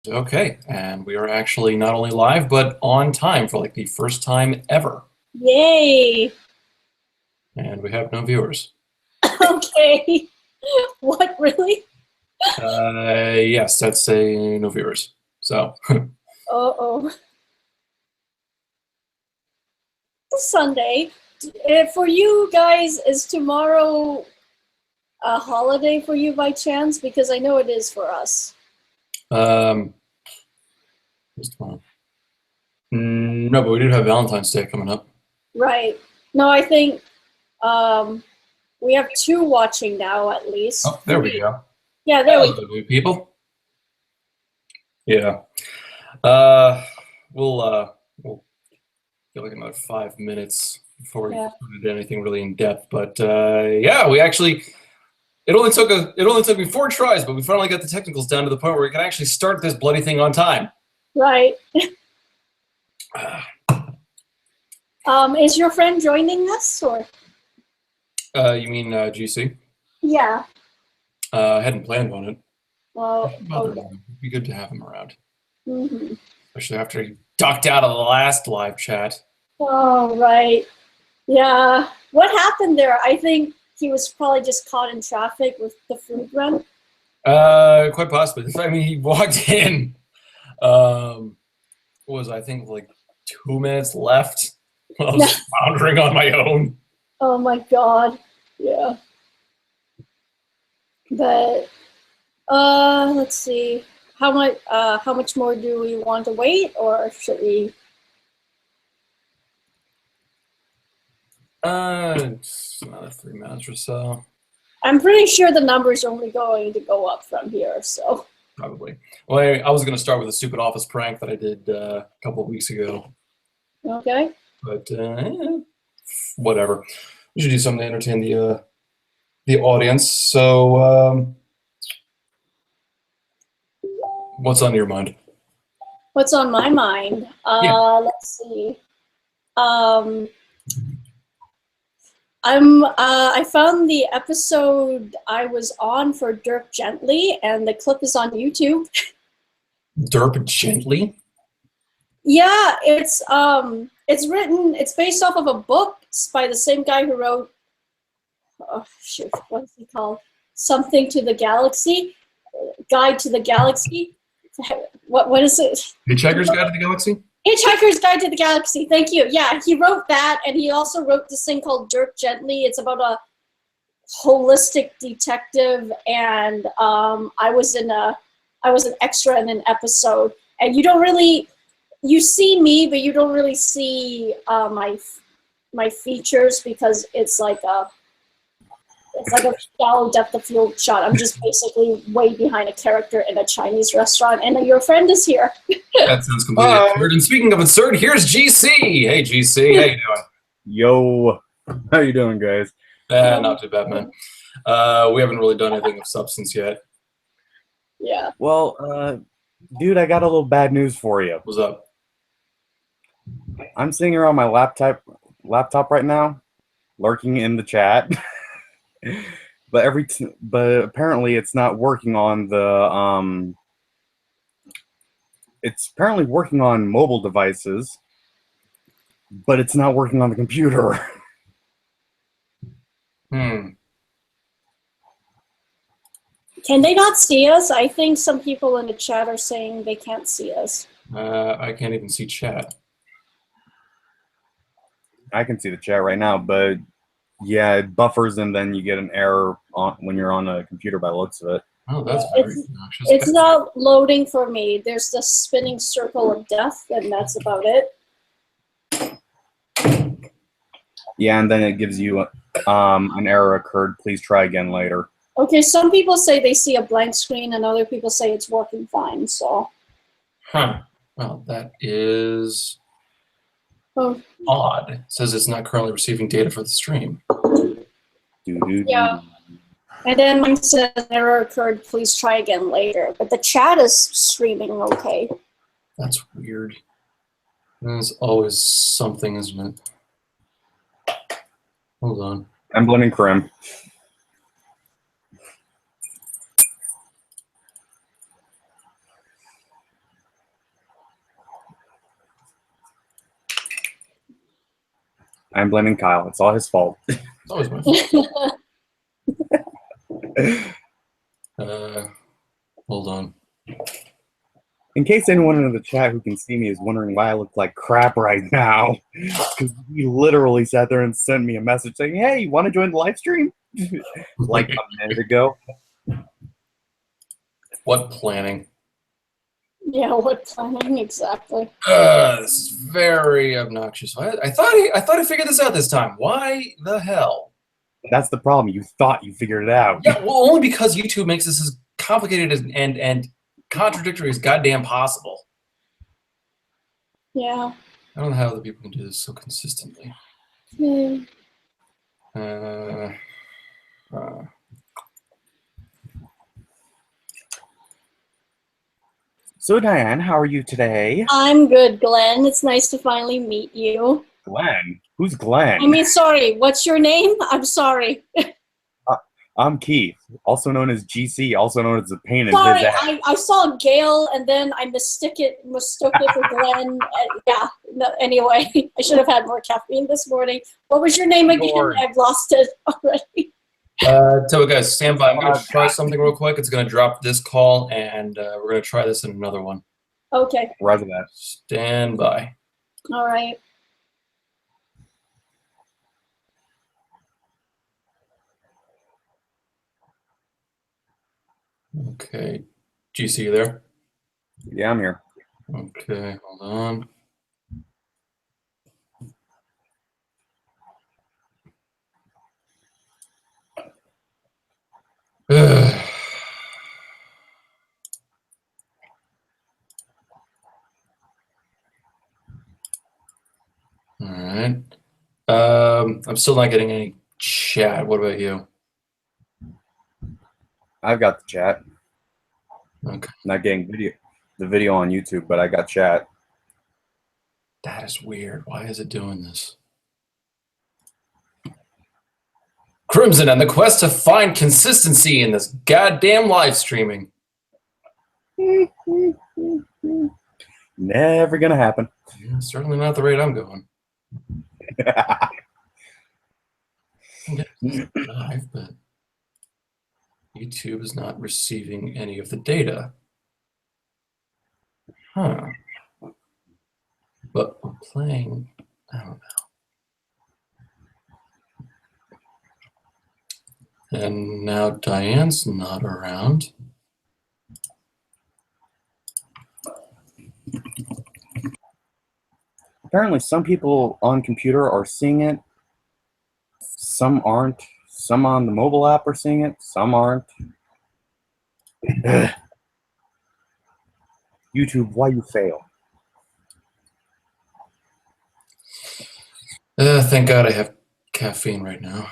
Okay, and we are actually not only live, but on time for like the first time ever. Yay! And we have no viewers. Okay. What, really? Yes, that's a no viewers. So. Uh-oh. Sunday. For you guys, is tomorrow a holiday for you by chance? Because I know it is for us. What's tomorrow? No, but we do have Valentine's Day coming up. Right. No, I think we have 2 watching now at least. Oh, there we go. Yeah, there we go. New people. Yeah. We'll get like another 5 minutes before we do anything really in depth. But yeah, we actually. It only took me 4 tries, but we finally got the technicals down to the point where we can actually start this bloody thing on time. Right. Is your friend joining us, or? You mean GC? Yeah. I hadn't planned on it. Well, okay. It'd be good to have him around. Mm-hmm. Especially after he ducked out of the last live chat. Oh, right. Yeah. What happened there? I think he was probably just caught in traffic with the food run. Quite possibly. I mean, he walked in. What was I think like 2 minutes left while I was floundering on my own. Oh my god. Yeah. But let's see. How much more do we want to wait, or should we? Just another 3 minutes or so. I'm pretty sure the number's only going to go up from here, so. Probably. Well, I was going to start with a stupid office prank that I did a couple of weeks ago. Okay. But whatever. We should do something to entertain the audience. So, what's on your mind? What's on my mind? Let's see. I found the episode I was on for Dirk Gently, and the clip is on YouTube. Dirk Gently? Yeah, it's based off of a book by the same guy who wrote, oh shoot, what is he called? Something to the Galaxy, Guide to the Galaxy. What is it? Hitchhiker's Guide to the Galaxy? Hitchhiker's Guide to the Galaxy. Thank you. Yeah, he wrote that, and he also wrote this thing called Dirk Gently. It's about a holistic detective, and I was an extra in an episode. And you see me, but you don't really see my features because it's like a shallow depth of field shot. I'm just basically way behind a character in a Chinese restaurant, and your friend is here. That sounds completely absurd. And speaking of absurd, here's GC. Hey, GC, how you doing? Yo, how you doing, guys? Not too bad, man. We haven't really done anything of substance yet. Yeah. Well, dude, I got a little bad news for you. What's up? I'm sitting here on my laptop right now, lurking in the chat. But apparently it's not working on the it's apparently working on mobile devices, but it's not working on the computer. Can they not see us? I think some people in the chat are saying they can't see us. I can't even see chat. I can see the chat right now, but yeah, it buffers and then you get an error when you're on a computer by the looks of it. Oh, that's very obnoxious. It's not loading for me. There's the spinning circle of death, and that's about it. Yeah, and then it gives you an error occurred. Please try again later. Okay, some people say they see a blank screen, and other people say it's working fine, so. Huh. Well, that is odd. It says it's not currently receiving data for the stream. Yeah. And then mine says error occurred, please try again later. But the chat is streaming okay. That's weird. There's always something, isn't it? Hold on. Emblem and Krim. I'm blaming Kyle. It's all his fault. It's always my fault. Hold on. In case anyone in the chat who can see me is wondering why I look like crap right now, because he literally sat there and sent me a message saying, "Hey, you want to join the live stream?" like a minute ago. What planning? Yeah, what planning exactly? This is very obnoxious. I thought I figured this out this time. Why the hell? That's the problem. You thought you figured it out. Yeah, well, only because YouTube makes this as complicated as, and contradictory as goddamn possible. Yeah. I don't know how other people can do this so consistently. Hmm. So, Diane, how are you today? I'm good, Glenn. It's nice to finally meet you. Glenn? Who's Glenn? I mean, sorry, what's your name? I'm sorry. I'm Keith, also known as GC, also known as the pain in Sorry, his ass. I saw Gail and then I mistook it for Glenn. Yeah, no, anyway, I should have had more caffeine this morning. What was your name again? Lord. I've lost it already. So guys, stand by. I'm going to try something real quick. It's going to drop this call, and we're going to try this in another one. Okay, Roger that. Stand by. all right. Okay. GC, you there? Yeah, I'm here. Okay, hold on. All right. I'm still not getting any chat. What about you? I've got the chat. Okay. Not getting the video on YouTube, but I got chat. That is weird. Why is it doing this? Krimson and the quest to find consistency in this goddamn live streaming. Never gonna happen. Yeah, certainly not the rate I'm going. Live, but YouTube is not receiving any of the data. Huh. But we're playing, I don't know. And now Diane's not around. Apparently, some people on computer are seeing it. Some aren't. Some on the mobile app are seeing it. Some aren't. YouTube, why you fail? Thank God I have caffeine right now.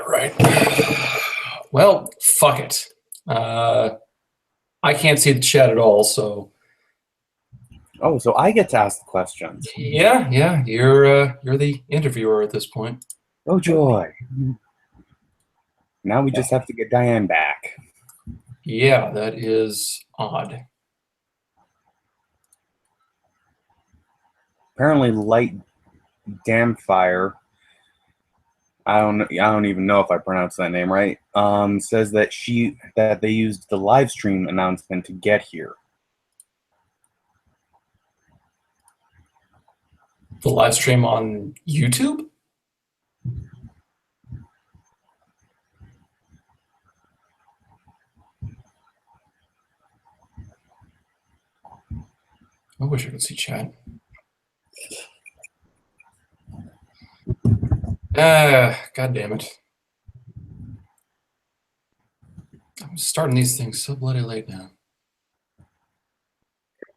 Right. Well, fuck it. I can't see the chat at all, so. Oh, so I get to ask the questions. Yeah, you're the interviewer at this point. Oh joy! Now we just have to get Diane back. Yeah, that is odd. Apparently, Light Damfire. I don't even know if I pronounced that name right. Says that they used the live stream announcement to get here. The live stream on YouTube? I wish I could see chat. God damn it. I'm starting these things so bloody late now.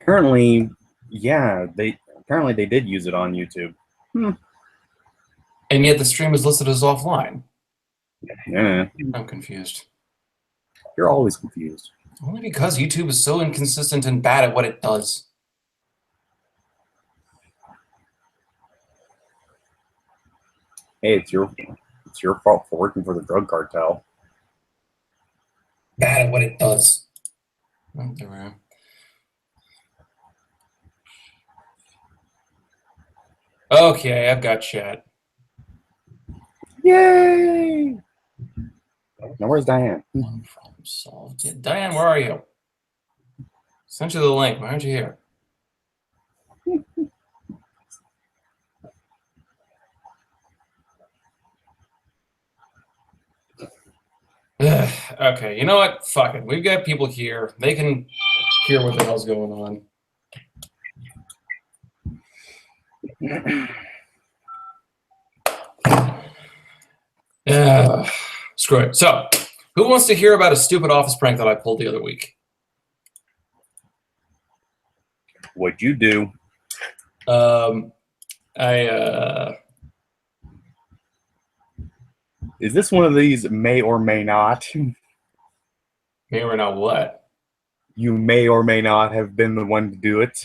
Apparently, yeah, they did use it on YouTube. And yet the stream is listed as offline. Yeah, I'm confused. you're always confused. Only because YouTube is so inconsistent and bad at what it does. Hey, it's your fault for working for the drug cartel. bad at what it does. Oh, there we are. Okay, I've got chat. Yay! Now where's Diane? One problem solved. Yeah, Diane, where are you? Sent you the link. Why aren't you here? Okay, you know what? Fuck it. We've got people here. They can hear what the hell's going on. Screw it. So, who wants to hear about a stupid office prank that I pulled the other week? What'd you do? Is this one of these may or may not? May or not what? You may or may not have been the one to do it.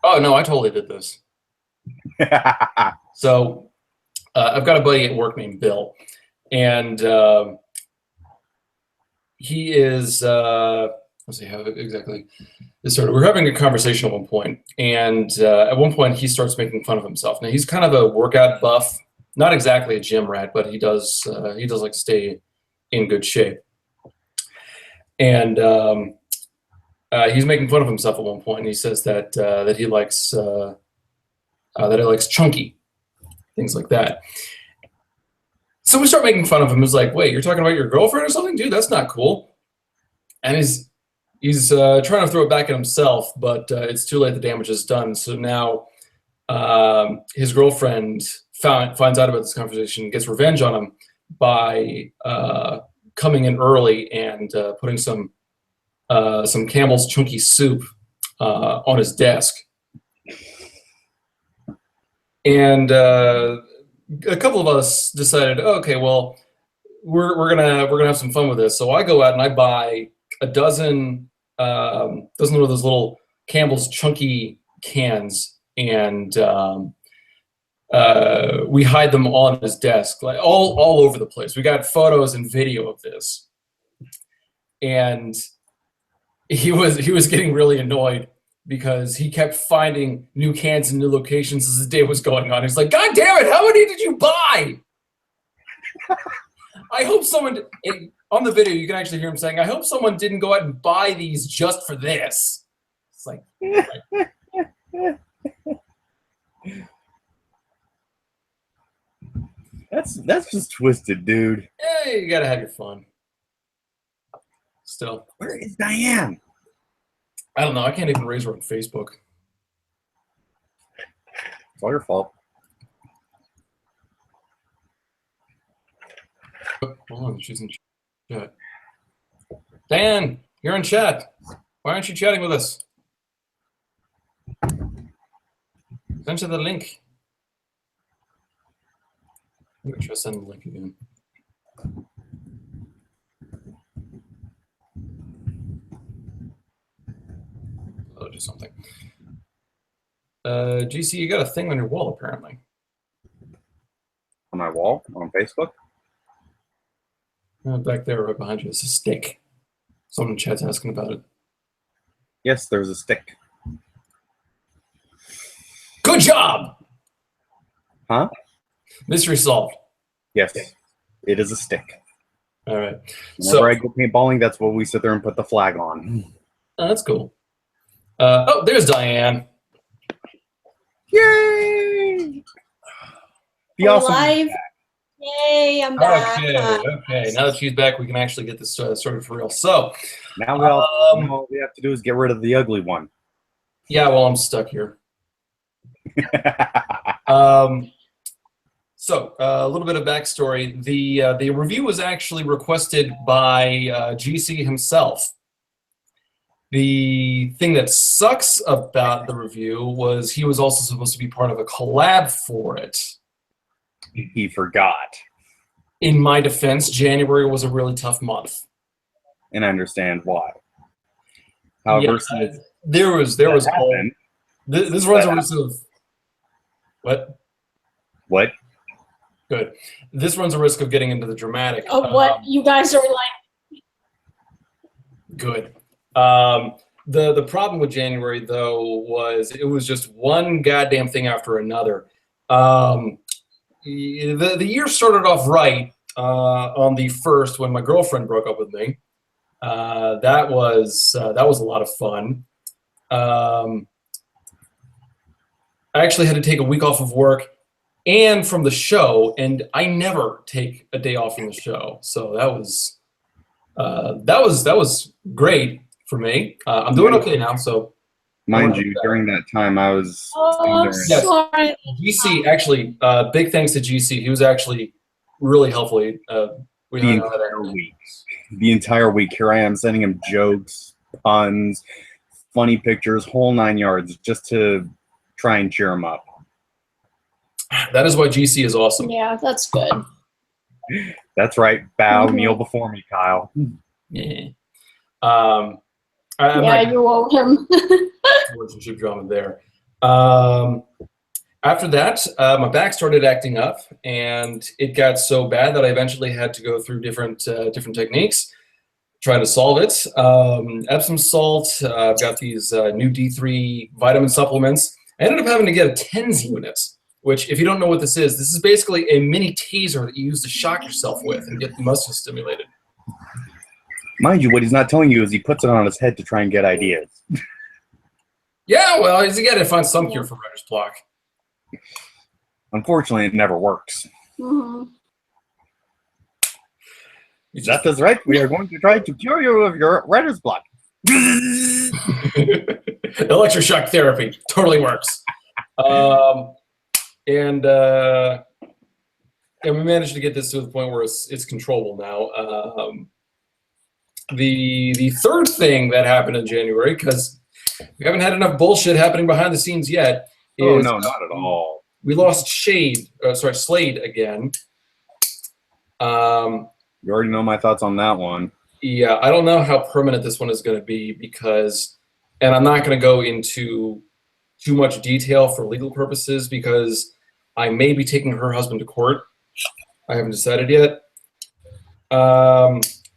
Oh, no, I totally did this. So, I've got a buddy at work named Bill, and he is, let's see how exactly this started. We're having a conversation at one point, and at one point he starts making fun of himself. Now, he's kind of a workout buff, not exactly a gym rat, but he does like to stay in good shape. And he's making fun of himself at one point, and he says that that he likes chunky, things like that. So we start making fun of him. It's like, wait, you're talking about your girlfriend or something, dude? That's not cool. And he's trying to throw it back at himself, but it's too late. The damage is done. So now his girlfriend finds out about this conversation, gets revenge on him by coming in early and putting some Campbell's chunky soup on his desk. And a couple of us decided, okay, well, we're gonna have some fun with this. So I go out and I buy a dozen of those little Campbell's chunky cans, and we hide them on his desk, like all over the place. We got photos and video of this, and he was getting really annoyed because he kept finding new cans in new locations as the day was going on. He's like, God damn it, how many did you buy? I hope someone, on the video, you can actually hear him saying, I hope someone didn't go out and buy these just for this. It's like, That's just twisted, dude. yeah, you gotta have your fun. Still. Where is Diane? I don't know, I can't even raise her on Facebook. It's all your fault. Oh, hold on, she's in chat. Dan, you're in chat. Why aren't you chatting with us? Send you the link. I'm gonna try sending the link again. I'll do something. GC, you got a thing on your wall apparently. On my wall? On Facebook? Back there, right behind you, is a stick. Someone in chat's asking about it. Yes, there's a stick. Good job! Huh? Mystery solved. Yes, it is a stick. All right. Whenever I go paintballing, that's what we sit there and put the flag on. Oh, that's cool. Oh, there's Diane. Yay! Be awesome. Live. Yay, I'm back. Okay. Now that she's back, we can actually get this started for real. So Now all we have to do is get rid of the ugly one. yeah, well, I'm stuck here. So a little bit of backstory. The review was actually requested by GC himself. The thing that sucks about the review was he was also supposed to be part of a collab for it. He forgot. In my defense, January was a really tough month. And I understand why. However, Yeah, there was this runs a risk of what? What? Good. This runs a risk of getting into the dramatic. Oh, what? You guys are like, Good. The problem with January, though, was it was just one goddamn thing after another. The year started off right on the 1st when my girlfriend broke up with me. That was a lot of fun. I actually had to take a week off of work and from the show, and I never take a day off from the show, so that was great for me. I'm doing okay now, so. Mind you, during that time, I was. Oh, I'm sorry. GC, actually, big thanks to GC. He was actually really helpful. The entire week, here I am sending him jokes, puns, funny pictures, whole 9 yards, just to try and cheer him up. That is why GC is awesome. Yeah, that's good. That's right. Bow, kneel before me, Kyle. Yeah. You owe him. Relationship drama there. After that, my back started acting up, and it got so bad that I eventually had to go through different techniques, try to solve it. Epsom salt. I've got these new D3 vitamin supplements. I ended up having to get a TENS unit, which, if you don't know what this is basically a mini taser that you use to shock yourself with and get the muscles stimulated. Mind you, what he's not telling you is he puts it on his head to try and get ideas. Yeah, well, he's got to find some cure for writer's block. Unfortunately, it never works. Mm-hmm. That is right. We are going to try to cure you of your writer's block. Electroshock therapy totally works. And we managed to get this to the point where it's controllable now. The third thing that happened in January, because we haven't had enough bullshit happening behind the scenes yet, is oh no, not at all. We lost Slade again. You already know my thoughts on that one. Yeah, I don't know how permanent this one is going to be because, and I'm not going to go into too much detail for legal purposes because I may be taking her husband to court. I haven't decided yet.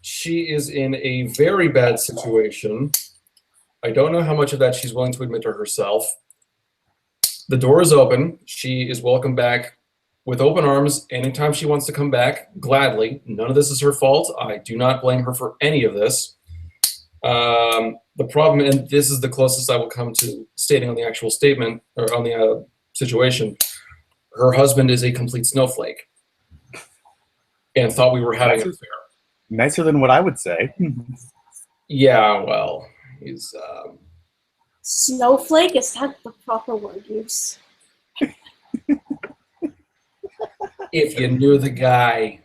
She is in a very bad situation. I don't know how much of that she's willing to admit to herself. The door is open. She is welcome back with open arms anytime she wants to come back, gladly. None of this is her fault. I do not blame her for any of this. The problem, and this is the closest I will come to stating on the actual statement, or on the situation, her husband is a complete snowflake and thought we were having an affair. Nicer than what I would say. Yeah, well, he's... Snowflake? Is that the proper word use? If you knew the guy,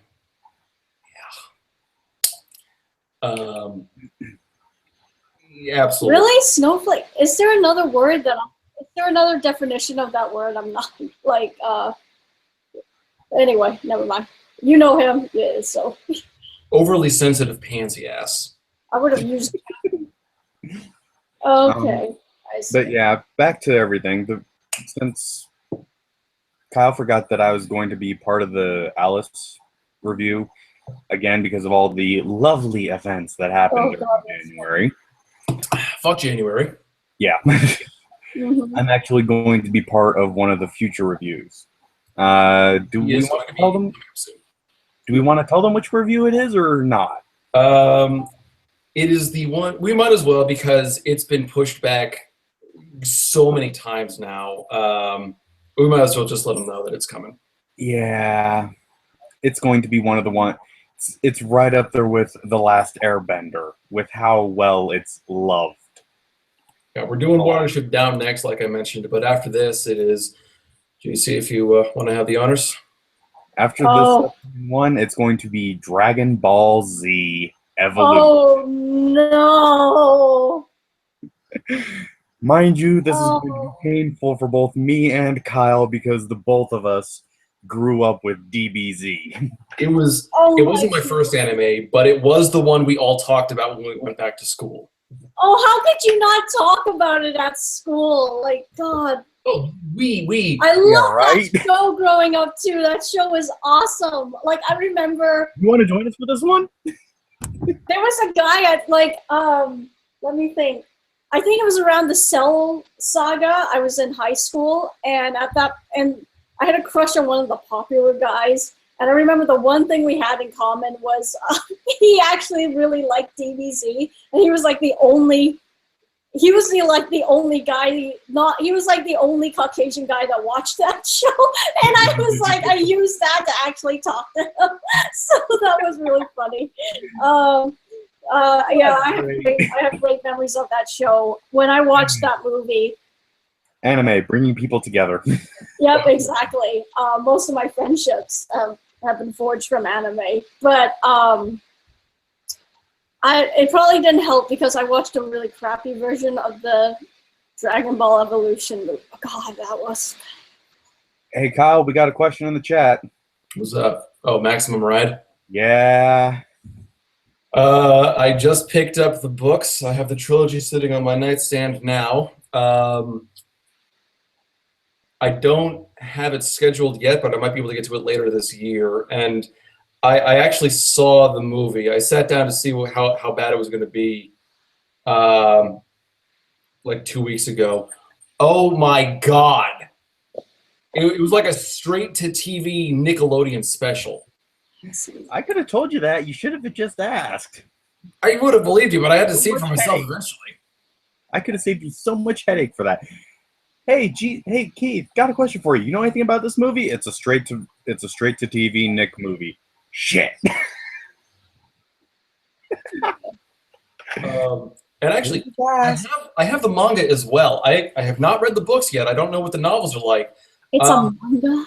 yeah, absolutely. Really, snowflake? Is there another word that? Is there another definition of that word? I'm not like. Anyway, never mind. You know him, yeah. So. Overly sensitive pansy ass. I would have used. Okay. But yeah, back to everything. Since Kyle forgot that I was going to be part of the Alice review, again, because of all the lovely events that happened in January. Fuck January. Yeah. I'm actually going to be part of one of the future reviews. Do we want to tell them? Do we want to tell them which review it is or not? It is the one, we might as well because it's been pushed back so many times now. We might as well just let them know that it's coming. Yeah, it's going to be one of the one. It's right up there with The Last Airbender, with how well it's loved. Yeah, we're doing Watership Down next, like I mentioned, but after this, it is. Do you see if you want to have the honors? After this one, it's going to be Dragon Ball Z Evolution. Oh no! Mind you, this is going to be painful for both me and Kyle because the both of us grew up with DBZ. It wasn't my first anime, but it was the one we all talked about when we went back to school. Oh, how could you not talk about it at school? Like, God. Oh, I love that show growing up too. That show was awesome. Like, I remember. You want to join us for this one? There was a guy at like let me think. I think it was around the Cell Saga. I was in high school, and I had a crush on one of the popular guys. And I remember the one thing we had in common was he actually really liked DBZ, and he was like the only. He was the only guy. He was like the only Caucasian guy that watched that show, and I was like, I used that to actually talk to him. So that was really funny. Yeah, I have great memories of that show. When I watched that movie. Anime, bringing people together. Yep, exactly. Most of my friendships have been forged from anime, but it probably didn't help because I watched a really crappy version of the Dragon Ball Evolution movie. Oh, God, that was. Hey, Kyle, we got a question in the chat. What's up? Oh, Maximum Ride. Yeah. I just picked up the books. I have the trilogy sitting on my nightstand now. I don't have it scheduled yet, but I might be able to get to it later this year. And I actually saw the movie. I sat down to see how bad it was going to be like 2 weeks ago. Oh my God. It was like a straight-to-TV Nickelodeon special. I could have told you that. You should have just asked. I would have believed you, but I had to see it for myself eventually. I could have saved you so much headache for that. Hey, Keith, got a question for you. You know anything about this movie? It's a straight to TV Nick movie. Shit. And actually, I have the manga as well. I have not read the books yet. I don't know what the novels are like. It's a manga?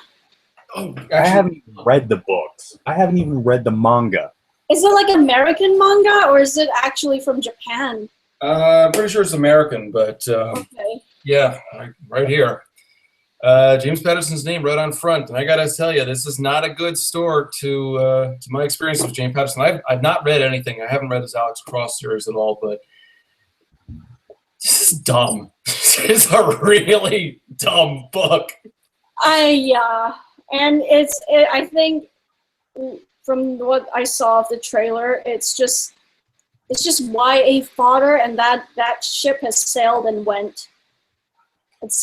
Oh, actually, I haven't even read the books. I haven't even read the manga. Is it like American manga, or is it actually from Japan? I'm pretty sure it's American, but okay. Yeah, right here. James Patterson's name right on front. And I gotta tell you, this is not a good start to my experience with James Patterson. I've not read anything. I haven't read his Alex Cross series at all, but this is dumb. It's a really dumb book. And I think from what I saw of the trailer, it's just YA fodder, and that ship has sailed and went. It's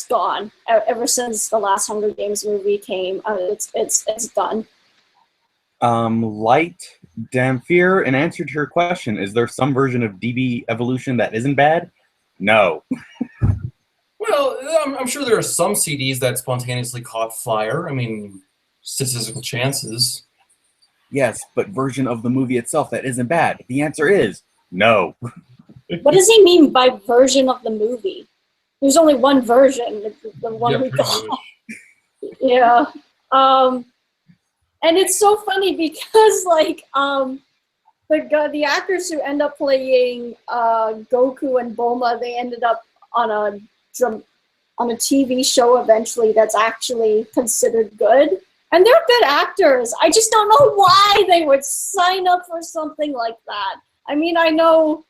gone. Ever since the last Hunger Games movie came, it's done. Light Damphir, in answer to your question, is there some version of DB Evolution that isn't bad? No. Well, I'm sure there are some CDs that spontaneously caught fire. I mean, statistical chances. Yes, but version of the movie itself that isn't bad. The answer is no. What does he mean by version of the movie? There's only one version, the one we got. Yeah. And it's so funny because like the actors who end up playing Goku and Bulma, they ended up on a TV show eventually that's actually considered good. And they're good actors. I just don't know why they would sign up for something like that. I mean, I know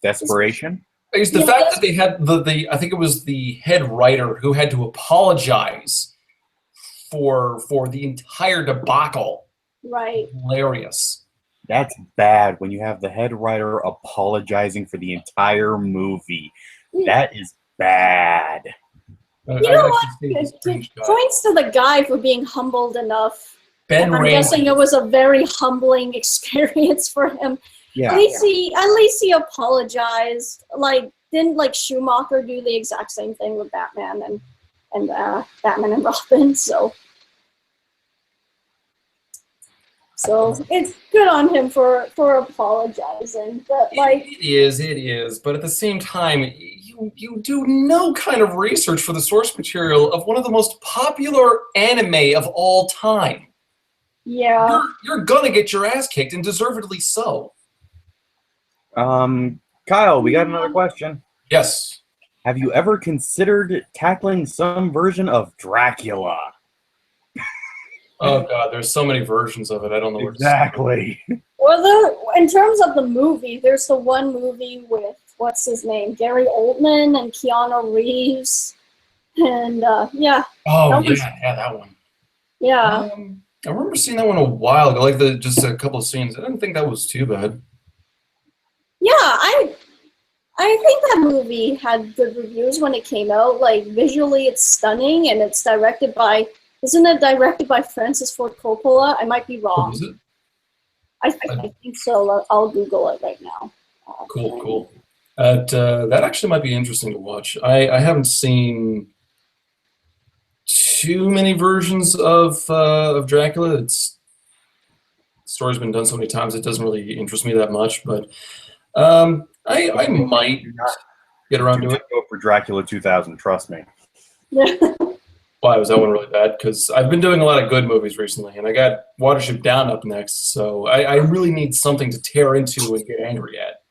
desperation. It's the fact that they had the I think it was the head writer who had to apologize for the entire debacle. Right. Hilarious. That's bad when you have the head writer apologizing for the entire movie. That is bad. You know what? Points to the guy for being humbled enough. Ben I'm guessing it was a very humbling experience for him. Yeah. At least he apologized. Like, didn't like Schumacher do the exact same thing with Batman and Batman and Robin? So it's good on him for apologizing. But like it is. But at the same time, you do no kind of research for the source material of one of the most popular anime of all time. Yeah. You're gonna get your ass kicked, and deservedly so. Kyle, we got another question. Yes. Have you ever considered tackling some version of Dracula? Oh God, there's so many versions of it. I don't know exactly. Well, in terms of the movie, there's the one movie with what's his name, Gary Oldman and Keanu Reeves, and yeah. Oh yeah, that one. Yeah. I remember seeing that one a while ago, like just a couple of scenes. I didn't think that was too bad. Yeah, I think that movie had good reviews when it came out. Like visually, it's stunning, and it's directed by. Isn't it directed by Francis Ford Coppola? I might be Oh, wrong. is it? I think so. I'll Google it right now. Cool. That actually might be interesting to watch. I haven't seen too many versions of Dracula. The story's been done so many times, it doesn't really interest me that much. But I might get around to it. Go for Dracula 2000. Trust me. Why was that one really bad? Because I've been doing a lot of good movies recently, and I got Watership Down up next, so I really need something to tear into and get angry at.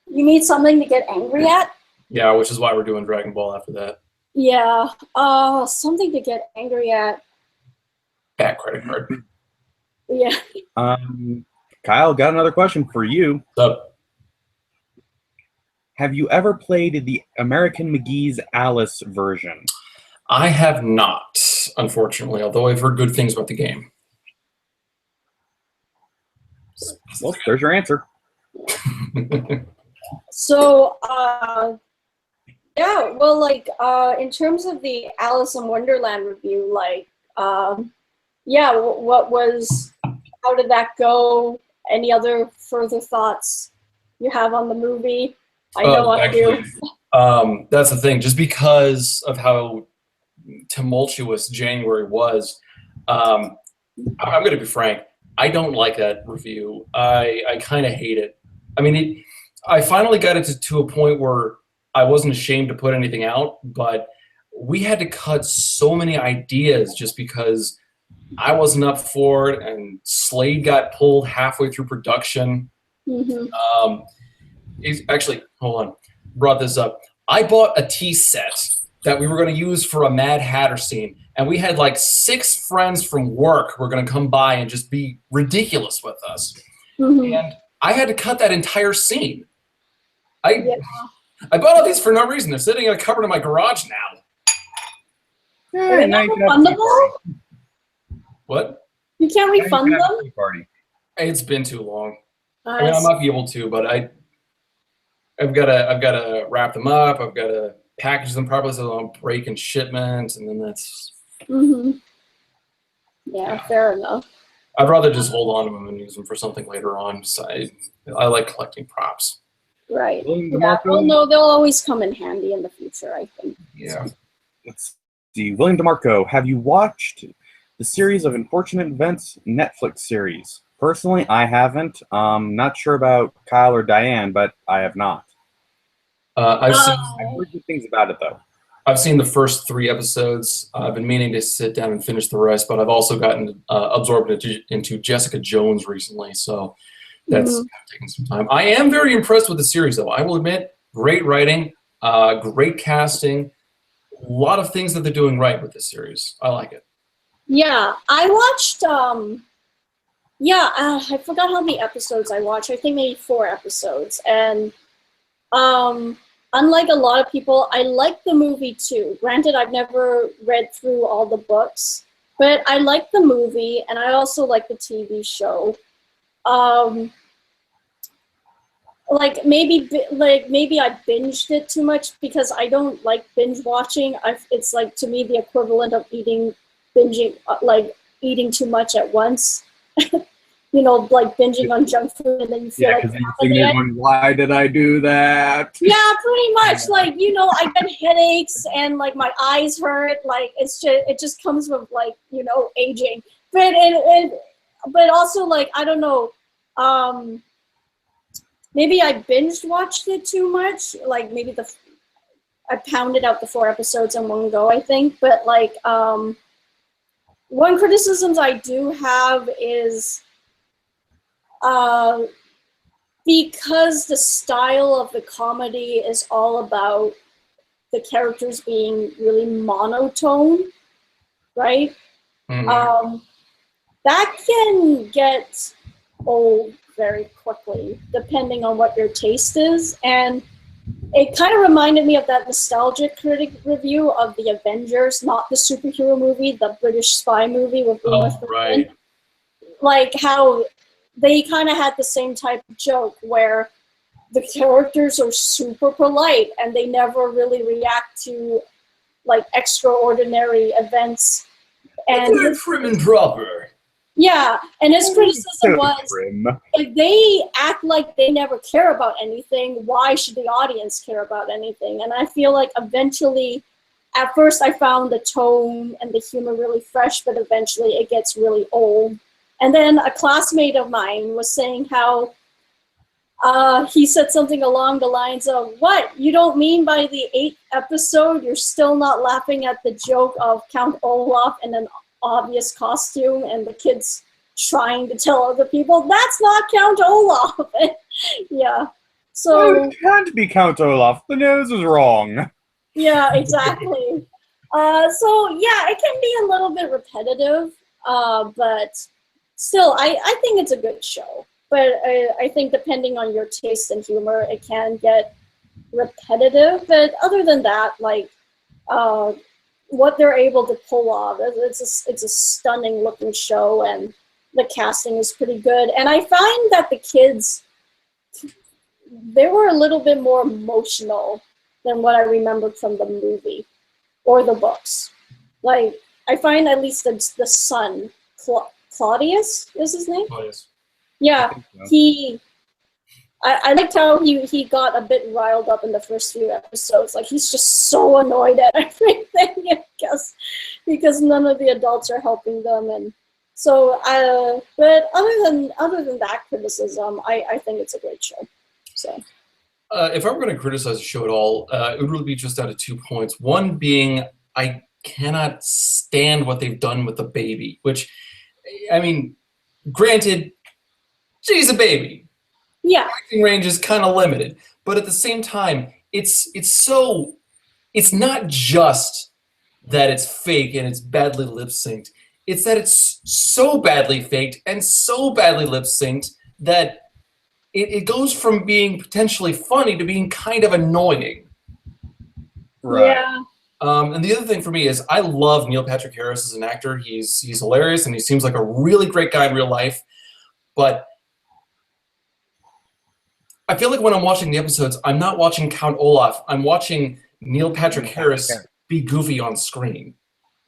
You need something to get angry at? Yeah, which is why we're doing Dragon Ball after that. Yeah. Something to get angry at. Bad credit card. Yeah. Kyle, got another question for you. What's up? Have you ever played the American McGee's Alice version? I have not, unfortunately, although I've heard good things about the game. Well, there's your answer. So, yeah, well, like, in terms of the Alice in Wonderland review, like, yeah, how did that go? Any other further thoughts you have on the movie? I know I do. That's the thing. Just because of how tumultuous January was, I'm going to be frank. I don't like that review. I kind of hate it. I mean, I finally got it to a point where I wasn't ashamed to put anything out, but we had to cut so many ideas just because I wasn't up for it, and Slade got pulled halfway through production. Mm-hmm. Actually, hold on. Brought this up. I bought a tea set that we were going to use for a Mad Hatter scene, and we had like 6 friends from work who were going to come by and just be ridiculous with us. Mm-hmm. And I had to cut that entire scene. I bought all these for no reason. They're sitting in a cupboard in my garage now. Are they not refundable? What? You can't refund them? It's been too long. I mean, I might be able to, but I've got to wrap them up. I've got to package them properly so they don't break in shipment, and then that's. Mm-hmm. Yeah, fair enough. I'd rather just hold on to them and use them for something later on. So I like collecting props. Right. Yeah. Well, no, they'll always come in handy in the future, I think. Yeah. Let's see. William DeMarco, have you watched the series of Unfortunate Events Netflix series? Personally, I haven't. Not sure about Kyle or Diane, but I have not. I've heard good things about it, though. I've seen the first 3 episodes. I've been meaning to sit down and finish the rest, but I've also gotten absorbed into Jessica Jones recently, so that's kind of taking some time. I am very impressed with the series, though. I will admit, great writing, great casting, a lot of things that they're doing right with this series. I like it. Yeah, I watched. I forgot how many episodes I watched. I think maybe 4 episodes, and unlike a lot of people, I like the movie too. Granted, I've never read through all the books, but I like the movie, and I also like the TV show. Like maybe I binged it too much because I don't like binge watching. It's like, to me, the equivalent of binging, like eating too much at once. You know, like binging on junk food, and then you feel like why did I do that? Yeah, pretty much. Like, you know, I get headaches and like my eyes hurt. Like it just comes with, like, you know, aging. But also, like, I don't know. Maybe I binge watched it too much. Like maybe I pounded out the 4 episodes in one go, I think. But like one criticisms I do have is because the style of the comedy is all about the characters being really monotone, right? Mm-hmm. That can get old very quickly, depending on what your taste is. And it kind of reminded me of that nostalgic critic review of the Avengers, not the superhero movie, the British spy movie with Uma Thurman. Right. Like how they kind of had the same type of joke where the characters are super polite and they never really react to like extraordinary events. And They're prim and proper. yeah, and his criticism was, Grim. if they act like they never care about anything, why should the audience care about anything? And I feel like eventually, at first I found the tone and the humor really fresh, but eventually it gets really old. And then a classmate of mine was saying how he said something along the lines of, what, you don't mean by the 8th episode you're still not laughing at the joke of Count Olaf in an obvious costume and the kids trying to tell other people, that's not Count Olaf. Yeah, so... It can't be Count Olaf, the nose is wrong. Yeah, exactly. So yeah, it can be a little bit repetitive, but still, I think it's a good show. But I think depending on your taste and humor, it can get repetitive. But other than that, like what they're able to pull off, it's a stunning looking show, and the casting is pretty good. And I find that the kids, they were a little bit more emotional than what I remembered from the movie or the books. Like, I find at least the son, Claudius is his name? Claudius. Yeah, So. I liked how he got a bit riled up in the first few episodes. Like, he's just so annoyed at everything, I guess, because none of the adults are helping them. And so, but other than that criticism, I think it's a great show. So. If I were going to criticize the show at all, it would really be just out of 2 points. One being, I cannot stand what they've done with the baby, which, I mean, granted, she's a baby. Yeah. Acting range is kind of limited, but at the same time, it's not just that it's fake and it's badly lip synced. It's that it's so badly faked and so badly lip synced that it goes from being potentially funny to being kind of annoying. Right. Yeah. And the other thing for me is I love Neil Patrick Harris as an actor. He's hilarious and he seems like a really great guy in real life. But I feel like when I'm watching the episodes, I'm not watching Count Olaf. I'm watching Neil Patrick Harris be goofy on screen.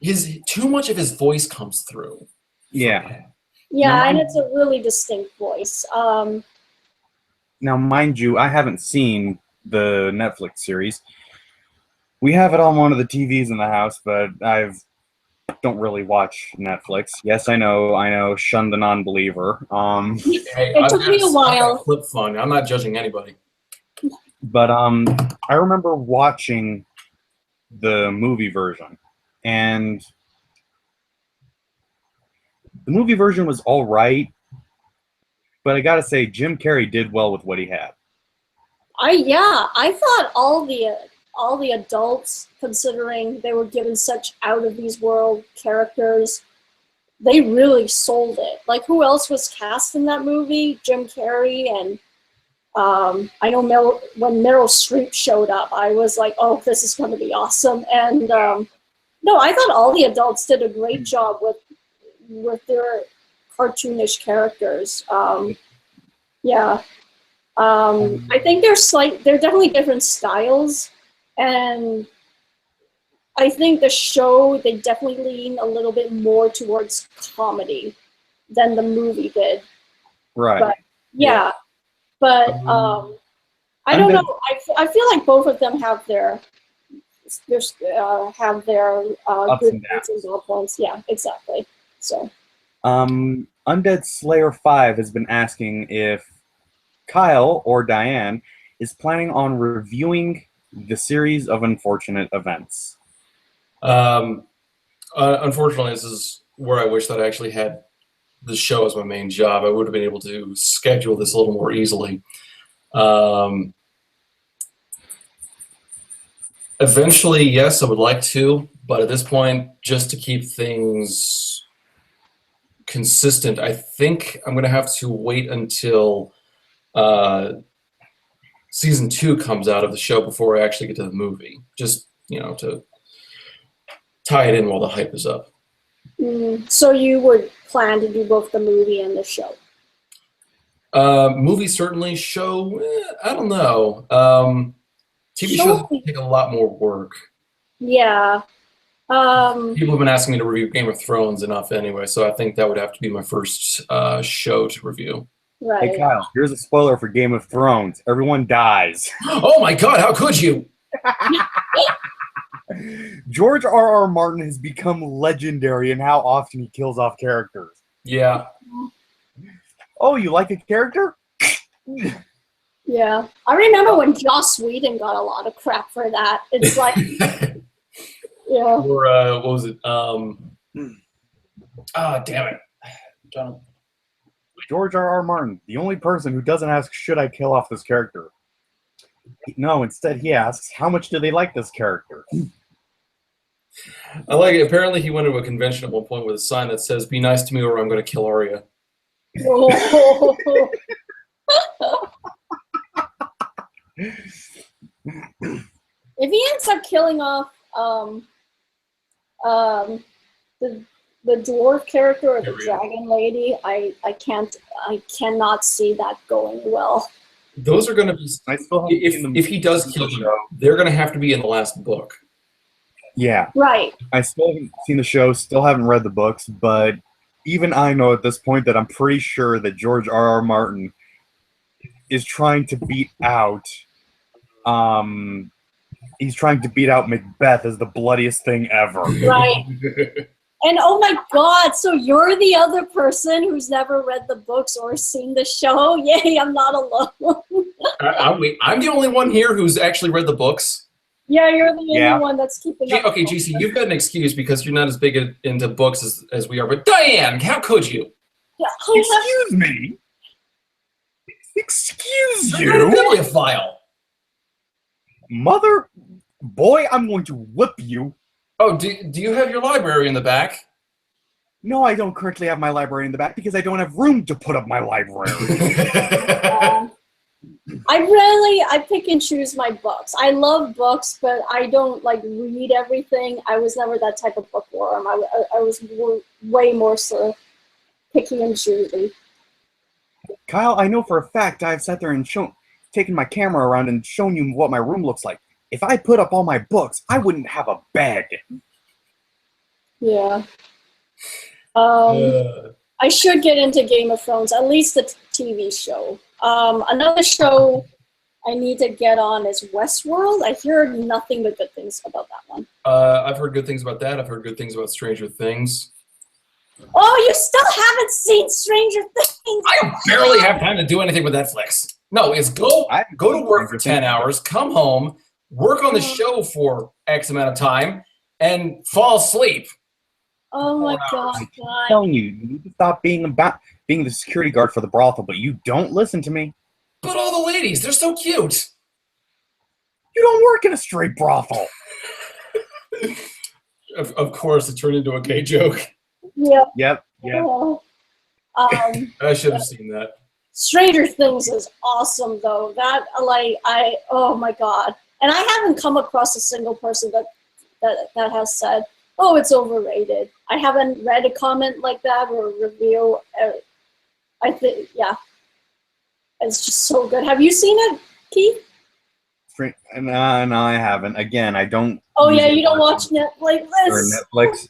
Too much of his voice comes through. Yeah. Yeah, and it's a really distinct voice. Now, mind you, I haven't seen the Netflix series. We have it on one of the TVs in the house, but I don't really watch Netflix. Yes, I know, shun the non-believer. Hey, It took me a while. Flip fun. I'm not judging anybody. But I remember watching the movie version, and the movie version was all right, but I gotta say, Jim Carrey did well with what he had. I thought all the adults, considering they were given such out of these world characters, they really sold it. Like, who else was cast in that movie? Jim Carrey, and I know when Meryl Streep showed up, I was like, oh, this is going to be awesome. And no, I thought all the adults did a great job with their cartoonish characters. Yeah. I think they're definitely different styles, and I think the show, they definitely lean a little bit more towards comedy than the movie did. Right. But yeah, but I don't know. I feel like both of them have their good and points and bad points. Yeah, exactly. So. Undead Slayer 5 has been asking if Kyle or Diane is planning on reviewing the series of unfortunate events. Unfortunately, this is where I wish that I actually had the show as my main job. I would have been able to schedule this a little more easily. Eventually, yes, I would like to, but at this point, just to keep things consistent, I think I'm going to have to wait until season 2 comes out of the show before I actually get to the movie. Just, to tie it in while the hype is up. So you would plan to do both the movie and the show? Movie certainly. Show, I don't know. TV shows take a lot more work. Yeah. People have been asking me to review Game of Thrones enough anyway, so I think that would have to be my first show to review. Right. Hey Kyle, here's a spoiler for Game of Thrones. Everyone dies. Oh my God! How could you? George R.R. Martin has become legendary in how often he kills off characters. Yeah. Oh, you like a character? Yeah. I remember when Joss Whedon got a lot of crap for that. It's like, yeah. Or what was it? Damn it. John. George R.R. Martin, the only person who doesn't ask, should I kill off this character? No, instead he asks, how much do they like this character? I like it. Apparently he went to a convention at one point with a sign that says, be nice to me or I'm going to kill Arya. If he ends up killing off the dwarf character or the dragon lady, I cannot see that going well. Those are going to be. I still if he does kill them, they're going to have to be in the last book. Yeah. Right. I still haven't seen the show, still haven't read the books, but even I know at this point that I'm pretty sure that George R.R. Martin is trying to beat out he's trying to beat out Macbeth as the bloodiest thing ever. Right. And oh my God, so you're the other person who's never read the books or seen the show? Yay, I'm not alone. I'm the only one here who's actually read the books. Yeah, you're the only one that's keeping up. Okay, GC, you've got an excuse because you're not as big into books as we are. But Diane, how could you? Yeah, excuse me? Excuse you? You're a bibliophile. Mother, boy, I'm going to whip you. Oh, do you have your library in the back? No, I don't currently have my library in the back because I don't have room to put up my library. I pick and choose my books. I love books, but I don't read everything. I was never that type of bookworm. I was way more so picky and choosy. Kyle, I know for a fact I've sat there and taken my camera around and shown you what my room looks like. If I put up all my books, I wouldn't have a bed. Yeah. I should get into Game of Thrones, at least the TV show. Another show I need to get on is Westworld. I hear nothing but good things about that one. I've heard good things about that. I've heard good things about Stranger Things. Oh, you still haven't seen Stranger Things? I barely have time to do anything with Netflix. No, it's go to work for 10 hours, come home, work on the show for X amount of time, and fall asleep. Oh my God. I'm telling you, you need to stop being the security guard for the brothel, but you don't listen to me. But all the ladies, they're so cute. You don't work in a straight brothel. Of course, it turned into a gay joke. Yep. Yep. I should have seen that. Stranger Things is awesome, though. That oh my God. And I haven't come across a single person that has said, oh, it's overrated. I haven't read a comment like that or a review. I think, yeah. It's just so good. Have you seen it, Keith? No, I haven't. Again, I don't. Oh yeah, you don't watch Netflix. Or Netflix.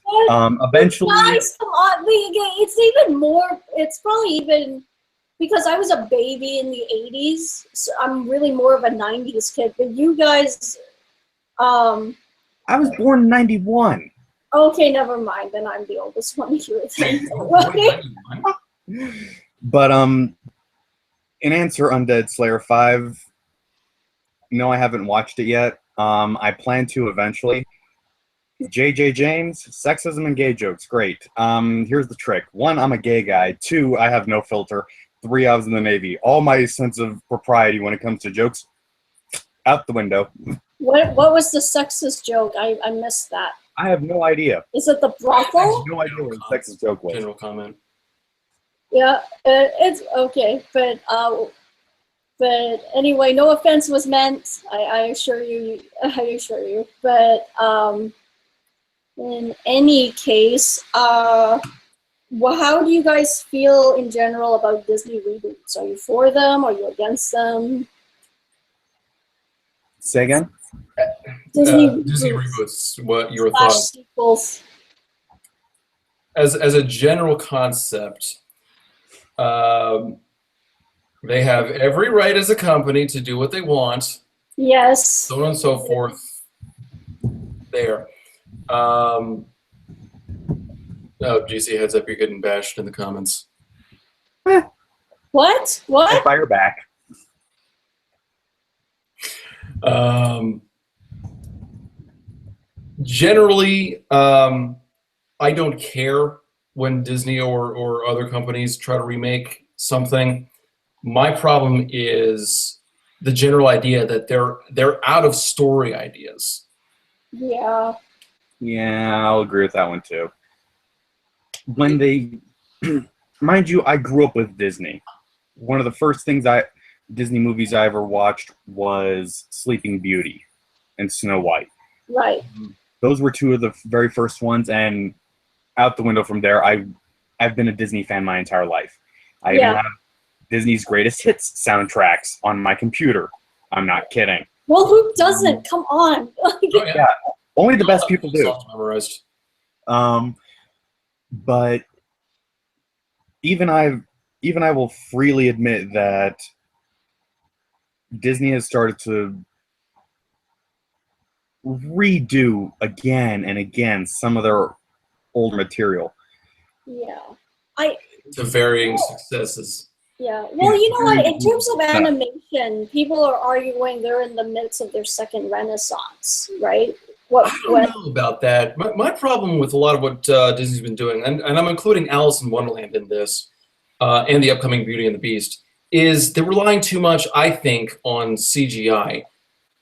Eventually. Guys, come on. It's even more. It's probably even because I was a baby in the '80s. So I'm really more of a '90s kid. But you guys, I was born in '91. Okay, never mind. Then I'm the oldest one here. But in answer, Undead Slayer 5. No, I haven't watched it yet. I plan to eventually. J.J. James, sexism and gay jokes, great. Here's the trick. 1, I'm a gay guy. 2, I have no filter. 3, I was in the Navy. All my sense of propriety when it comes to jokes, out the window. What was the sexist joke? I missed that. I have no idea. Is it the brothel? I have no idea what the sexist joke was. General comment. Yeah, it's okay, but But anyway, no offense was meant. I assure you. I assure you. But in any case, how do you guys feel in general about Disney reboots? Are you for them? Are you against them? Say again? Disney reboots. What your slash thoughts? sequels. As a general concept, they have every right as a company to do what they want. Yes. So on and so forth. There. Oh, GC, heads up, you're getting bashed in the comments. What? What? Fire back. Generally, I don't care when Disney or other companies try to remake something. My problem is the general idea that they're out of story ideas. Yeah. Yeah, I'll agree with that one too. When they, mind you, I grew up with Disney. One of the first Disney movies I ever watched was Sleeping Beauty and Snow White. Right. Those were two of the very first ones, and out the window from there, I've been a Disney fan my entire life. I even have Disney's greatest hits soundtracks on my computer. I'm not kidding. Well, who doesn't? Come on. Yeah, only the best people do. Memorized. But even I will freely admit that Disney has started to redo again and again some of their older material. Yeah. To varying successes. Yeah. Well, you know what? In terms of animation, people are arguing they're in the midst of their second renaissance, right? I don't know about that. My problem with a lot of what Disney's been doing, and I'm including Alice in Wonderland in this, and the upcoming Beauty and the Beast, is they're relying too much, I think, on CGI.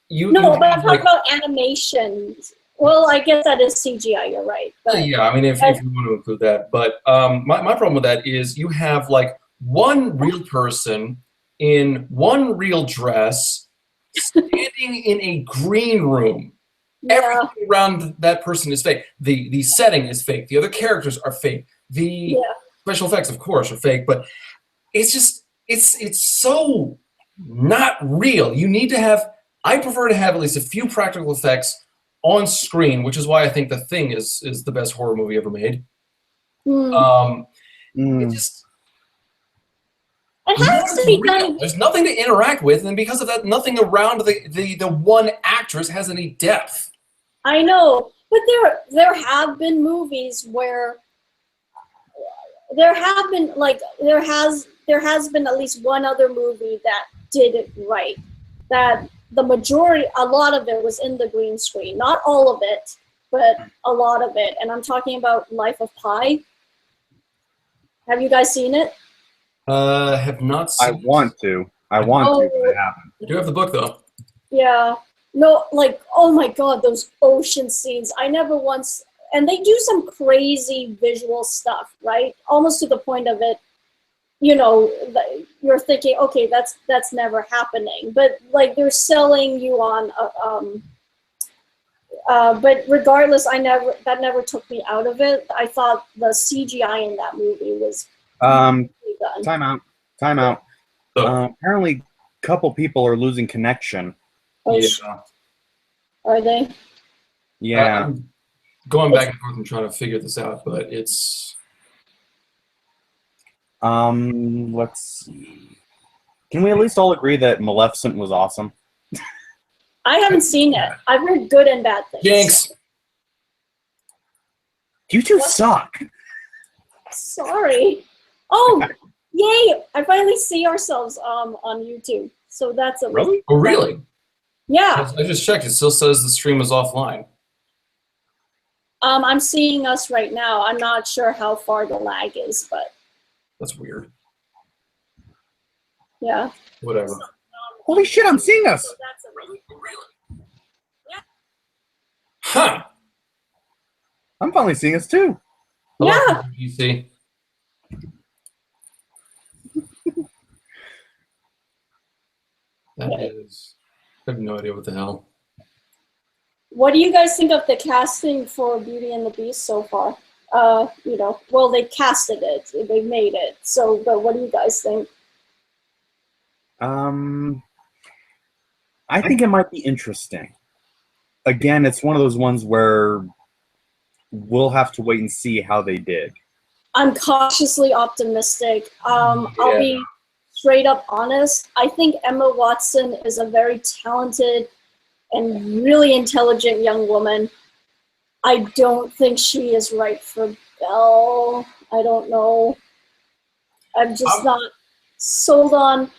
But I'm talking about animation. Well, I guess that is CGI, you're right. But yeah, I mean, if you want to include that. But my problem with that is you have, like, one real person in one real dress standing in a green room. Yeah. Everything around that person is fake. The setting is fake. The other characters are fake. The special effects, of course, are fake. But it's just it's so not real. You need to have. I prefer to have at least a few practical effects on screen, which is why I think The Thing is the best horror movie ever made. It just. It has to be done. There's nothing to interact with, and because of that, nothing around the one actress has any depth. I know, but there have been movies where there has been at least one other movie that did it right. That a lot of it was in the green screen. Not all of it, but a lot of it. And I'm talking about Life of Pi. Have you guys seen it? Have not seen I want to, but I haven't. I do have the book, though. Yeah. No, like, oh my God, those ocean scenes. I never once, and they do some crazy visual stuff, right? Almost to the point of it, you're thinking, okay, that's never happening. But like they're selling you on, but regardless, that never took me out of it. I thought the CGI in that movie was Time out. Apparently, a couple people are losing connection. Oh, Yeah. Are they? Yeah. I'm going back and forth and trying to figure this out, but it's. Let's see. Can we at least all agree that Maleficent was awesome? I haven't seen it. I've heard good and bad things. Jinx. You two suck. Sorry. Oh, yay! I finally see ourselves on YouTube. So that's Really? Oh, really? Yeah. I just checked. It still says the stream is offline. I'm seeing us right now. I'm not sure how far the lag is, but That's weird. yeah. Whatever. Holy shit, I'm seeing us. So that's Really? Yeah. Huh. I'm finally seeing us too. Yeah. You see. is. I have no idea what the hell. What do you guys think of the casting for Beauty and the Beast so far? You know, well, they casted it, they made it. So, but what do you guys think? I think it might be interesting. Again, it's one of those ones where we'll have to wait and see how they did. I'm cautiously optimistic. I'll be straight up honest. I think Emma Watson is a very talented and really intelligent young woman. I don't think she is right for Belle. I don't know. I'm just not sold on,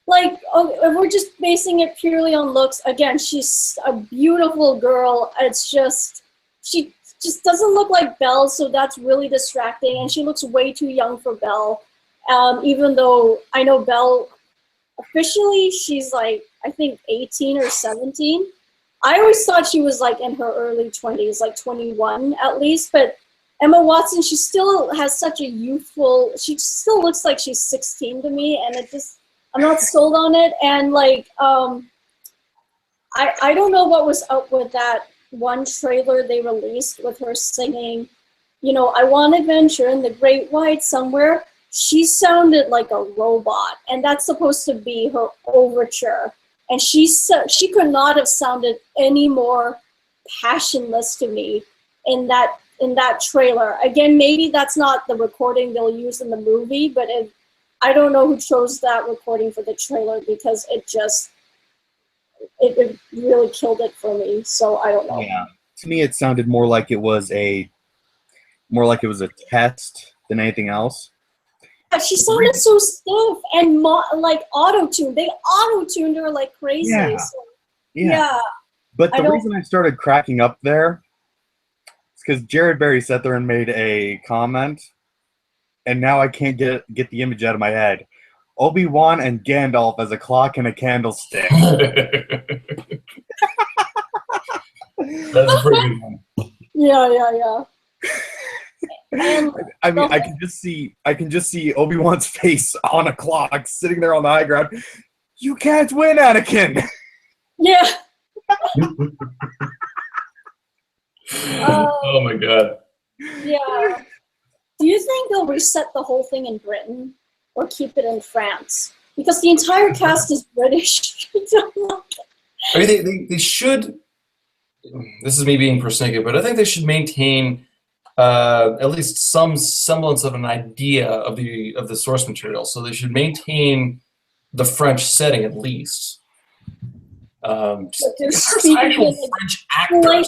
like, if we're just basing it purely on looks, again, she's a beautiful girl. It's just, she just doesn't look like Belle, so that's really distracting, and she looks way too young for Belle. Even though I know Belle, officially, she's like, I think 18 or 17. I always thought she was like in her early 20s, like 21 at least, but Emma Watson, she still has such a youthful, she still looks like she's 16 to me, and it just, I'm not sold on it. And like, I don't know what was up with that one trailer they released with her singing, you know, I Want Adventure in the Great White Somewhere. She sounded like a robot, and that's supposed to be her overture. And she could not have sounded any more passionless to me in that trailer. Again, maybe that's not the recording they'll use in the movie, but I don't know who chose that recording for the trailer, because it really killed it for me. So I don't know. Yeah, to me, it sounded more like it was a test than anything else. She sounded so stiff and like auto-tuned. They auto-tuned her like crazy. Yeah. So, Yeah. But the reason I started cracking up there is because Jared Berry sat there and made a comment, and now I can't get the image out of my head. Obi-Wan and Gandalf as a clock and a candlestick. That's a pretty good one. Yeah. And I mean, I can just see Obi-Wan's face on a clock, sitting there on the high ground. You can't win, Anakin. Yeah. Oh my god. Yeah. Do you think they'll reset the whole thing in Britain or keep it in France? Because the entire cast is British. I mean, they should. This is me being persnickety, but I think they should maintain at least some semblance of an idea of the source material. So they should maintain the French setting at least. There's actual French actors. Like,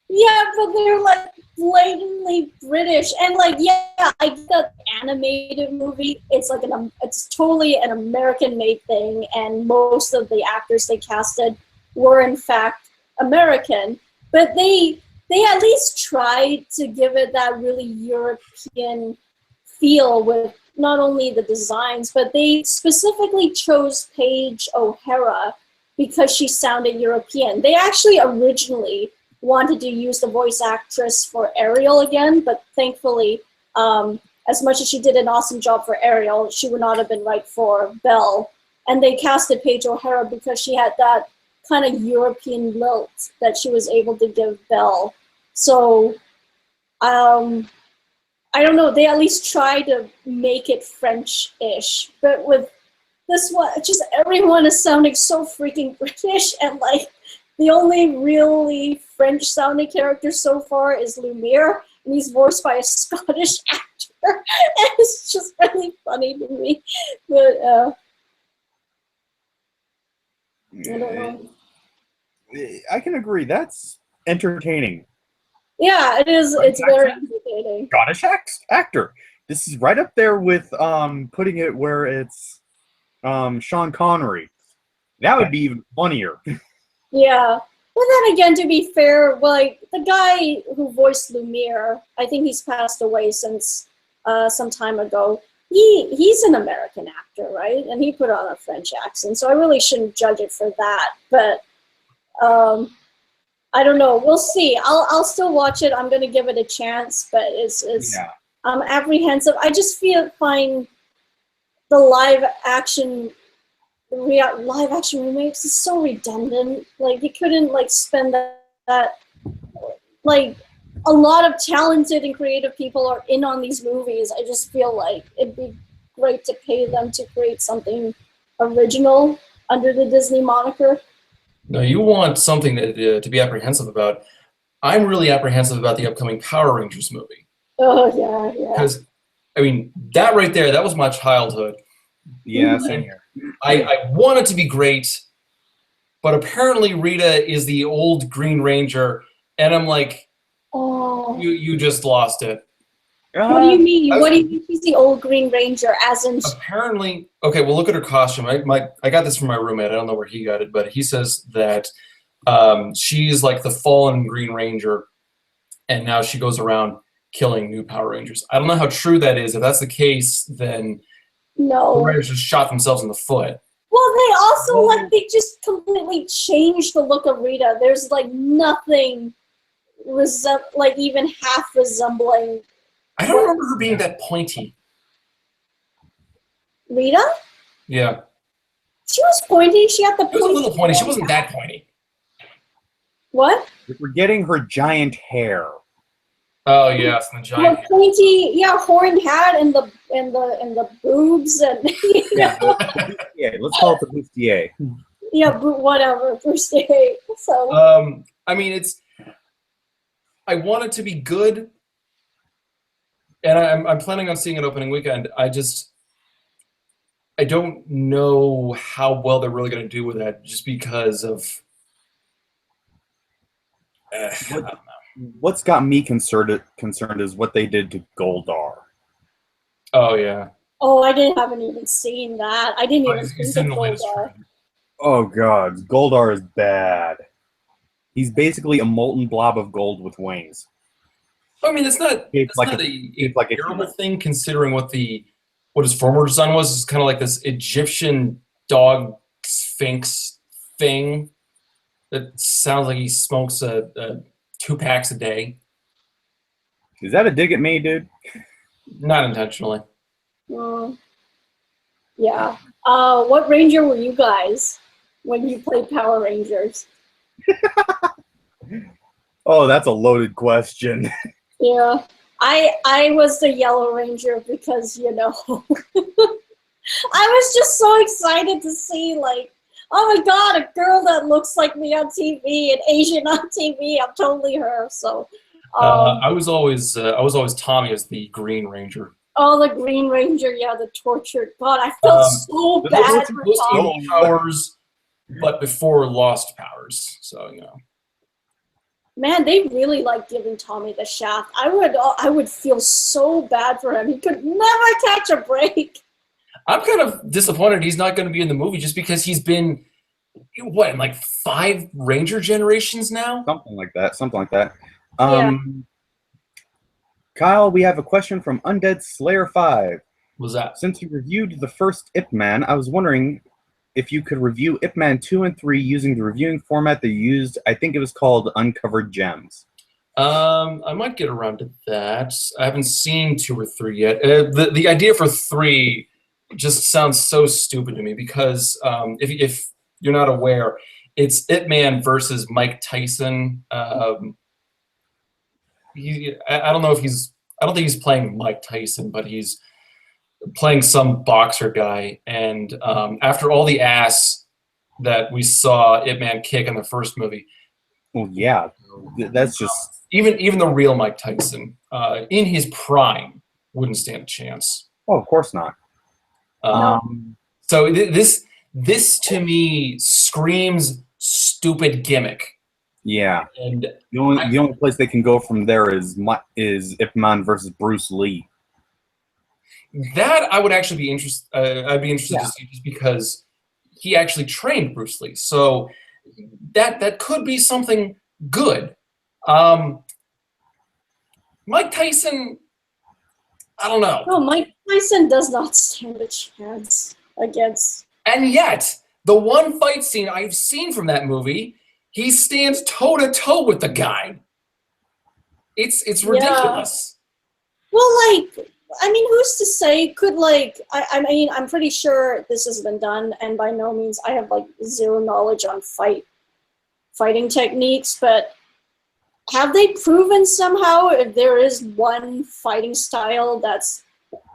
yeah, but they're like blatantly British, and like, yeah, I get that animated movie. It's like it's totally an American-made thing, and most of the actors they casted were in fact American, but they at least tried to give it that really European feel with not only the designs, but they specifically chose Paige O'Hara because she sounded European. They actually originally wanted to use the voice actress for Ariel again, but thankfully, as much as she did an awesome job for Ariel, she would not have been right for Belle. And they casted Paige O'Hara because she had that kind of European lilt that she was able to give Belle. So, I don't know, they at least tried to make it French-ish, but with this one, just everyone is sounding so freaking British, and like, the only really French-sounding character so far is Lumiere, and he's voiced by a Scottish actor, and it's just really funny to me, but, I don't know. I can agree. That's entertaining. Yeah, it is. It's very entertaining. Scottish actor. This is right up there with putting it where it's Sean Connery. That would be even funnier. Yeah. But then again, to be fair, like the guy who voiced Lumiere, I think he's passed away since some time ago. He's an American actor, right? And he put on a French accent, so I really shouldn't judge it for that. But I don't know. We'll see. I'll still watch it. I'm gonna give it a chance, but it's I'm apprehensive. I just find the live action live action remakes is so redundant. Like you couldn't like spend that like a lot of talented and creative people are in on these movies. I just feel like it'd be great to pay them to create something original under the Disney moniker. No, you want something to be apprehensive about. I'm really apprehensive about the upcoming Power Rangers movie. Oh yeah, yeah. Because, I mean, that right there, that was my childhood. Yeah, same here. I want it to be great, but apparently Rita is the old Green Ranger, and I'm like, Oh. you just lost it. What do you mean? What do you mean she's the old Green Ranger? As in, Apparently, okay, well, look at her costume. I got this from my roommate. I don't know where he got it, but he says that she's like the fallen Green Ranger, and now she goes around killing new Power Rangers. I don't know how true that is. If that's the case, then no. the Rangers just shot themselves in the foot. Well, they also they just completely changed the look of Rita. There's like nothing like even half resembling. I don't remember her being that pointy. Rita? Yeah. She was pointy. She had the She was a little pointy. She wasn't that pointy. What? You're forgetting her giant hair. Oh yes, the giant. The pointy, yeah, horned hat and the boobs and Yeah, let's call it the bustier. yeah, whatever, bustier. So. I mean, I want it to be good, and I'm planning on seeing it opening weekend. I don't know how well they're really going to do with that, just because of. I don't know. What's got me concerned is what they did to Goldar. Oh yeah. Oh, haven't even seen that. I didn't even think of Goldar. Oh god, Goldar is bad. He's basically a molten blob of gold with wings. I mean, it's not a terrible thing considering what his former design was. It's kind of like this Egyptian dog sphinx thing that sounds like he smokes 2 packs a day. Is that a dig at me, dude? Not intentionally. Yeah. What Ranger were you guys when you played Power Rangers? Oh, that's a loaded question. Yeah. I was the Yellow Ranger because, I was just so excited to see, like, oh my god, a girl that looks like me on TV, an Asian on TV. I'm totally her. So, I was always Tommy as the Green Ranger. Oh, the Green Ranger, yeah, the tortured. God, I felt so bad for Tommy. Powers, but before lost powers. So Man, they really like giving Tommy the shaft. I would feel so bad for him. He could never catch a break. I'm kind of disappointed he's not going to be in the movie just because he's been, in like 5 Ranger generations now? Something like that. Yeah. Kyle, we have a question from Undead Slayer 5. What's that? Since you reviewed the first Ip Man, I was wondering if you could review Ip Man 2 and 3 using the reviewing format they used. I think it was called Uncovered Gems. I might get around to that. I haven't seen 2 or 3 yet. The idea for 3 just sounds so stupid to me because if you're not aware, it's Ip Man versus Mike Tyson. I don't know if I don't think he's playing Mike Tyson, but he's playing some boxer guy. And after all the ass that we saw Ip Man kick in the first movie, well, yeah, that's just even the real Mike Tyson in his prime wouldn't stand a chance. Oh, of course not. So this to me screams stupid gimmick. Yeah, and the only place they can go from there is Ip Man versus Bruce Lee. That I would actually be interested. I'd be interested to see just because he actually trained Bruce Lee. So that could be something good. Mike Tyson, I don't know. No, Mike Tyson does not stand a chance against. And yet, the one fight scene I've seen from that movie, he stands toe to toe with the guy. It's ridiculous. Well, like I mean, who's to say? Could like I mean, I'm pretty sure this has been done, and by no means I have like zero knowledge on fighting techniques, but have they proven somehow if there is one fighting style that's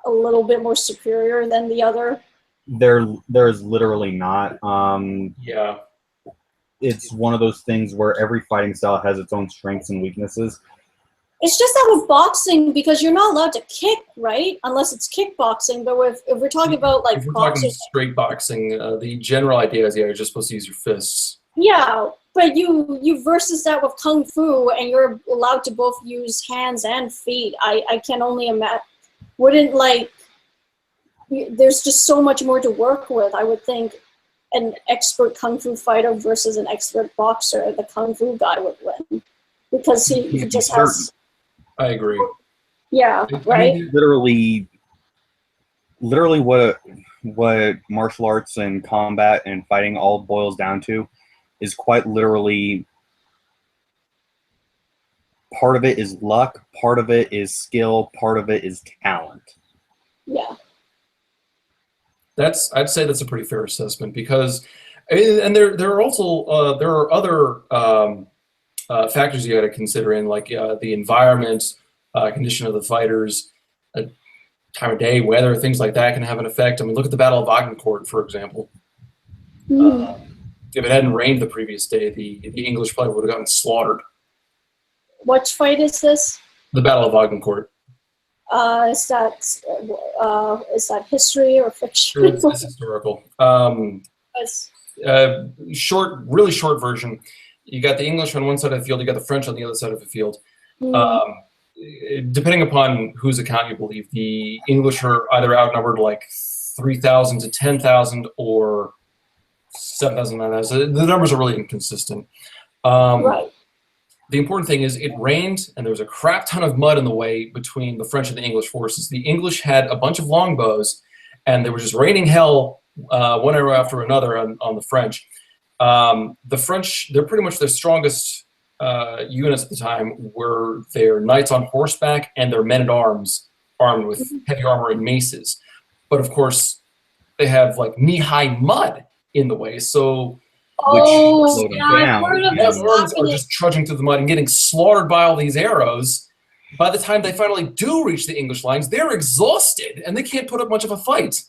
a little bit more superior than the other? There's literally not. Yeah. It's one of those things where every fighting style has its own strengths and weaknesses. It's just that with boxing, because you're not allowed to kick, right? Unless it's kickboxing. But if we're talking about like If we're boxing, talking straight boxing, the general idea is you're just supposed to use your fists. yeah, but you versus that with kung fu, and you're allowed to both use hands and feet. I can only imagine. Wouldn't like. There's just so much more to work with. I would think an expert kung fu fighter versus an expert boxer, the kung fu guy would win because he just has. I agree. Yeah, right. Literally what martial arts and combat and fighting all boils down to is quite literally part of it is luck, part of it is skill, part of it is talent. Yeah. I'd say that's a pretty fair assessment because, and there are also there are other factors you got to consider in like the environment, condition of the fighters, time of day, weather, things like that can have an effect. I mean, look at the Battle of Agincourt, for example. If it hadn't rained the previous day, the English probably would have gotten slaughtered. What fight is this? The Battle of Agincourt. Is that history or fiction? It's historical. Really short version. You got the English on one side of the field, you got the French on the other side of the field. Depending upon whose account you believe, the English are either outnumbered like 3,000 to 10,000 or 7,000, 9,000. The numbers are really inconsistent. Right. The important thing is it rained and there was a crap ton of mud in the way between the French and the English forces. The English had a bunch of longbows and they were just raining hell one arrow after another on the French. The French, they're pretty much their strongest units at the time were their knights on horseback and their men-at-arms armed with heavy armor and maces. But of course, they have like knee-high mud in the way, so I've heard of this arms are just trudging through the mud and getting slaughtered by all these arrows. By the time they finally do reach the English lines, they're exhausted and they can't put up much of a fight.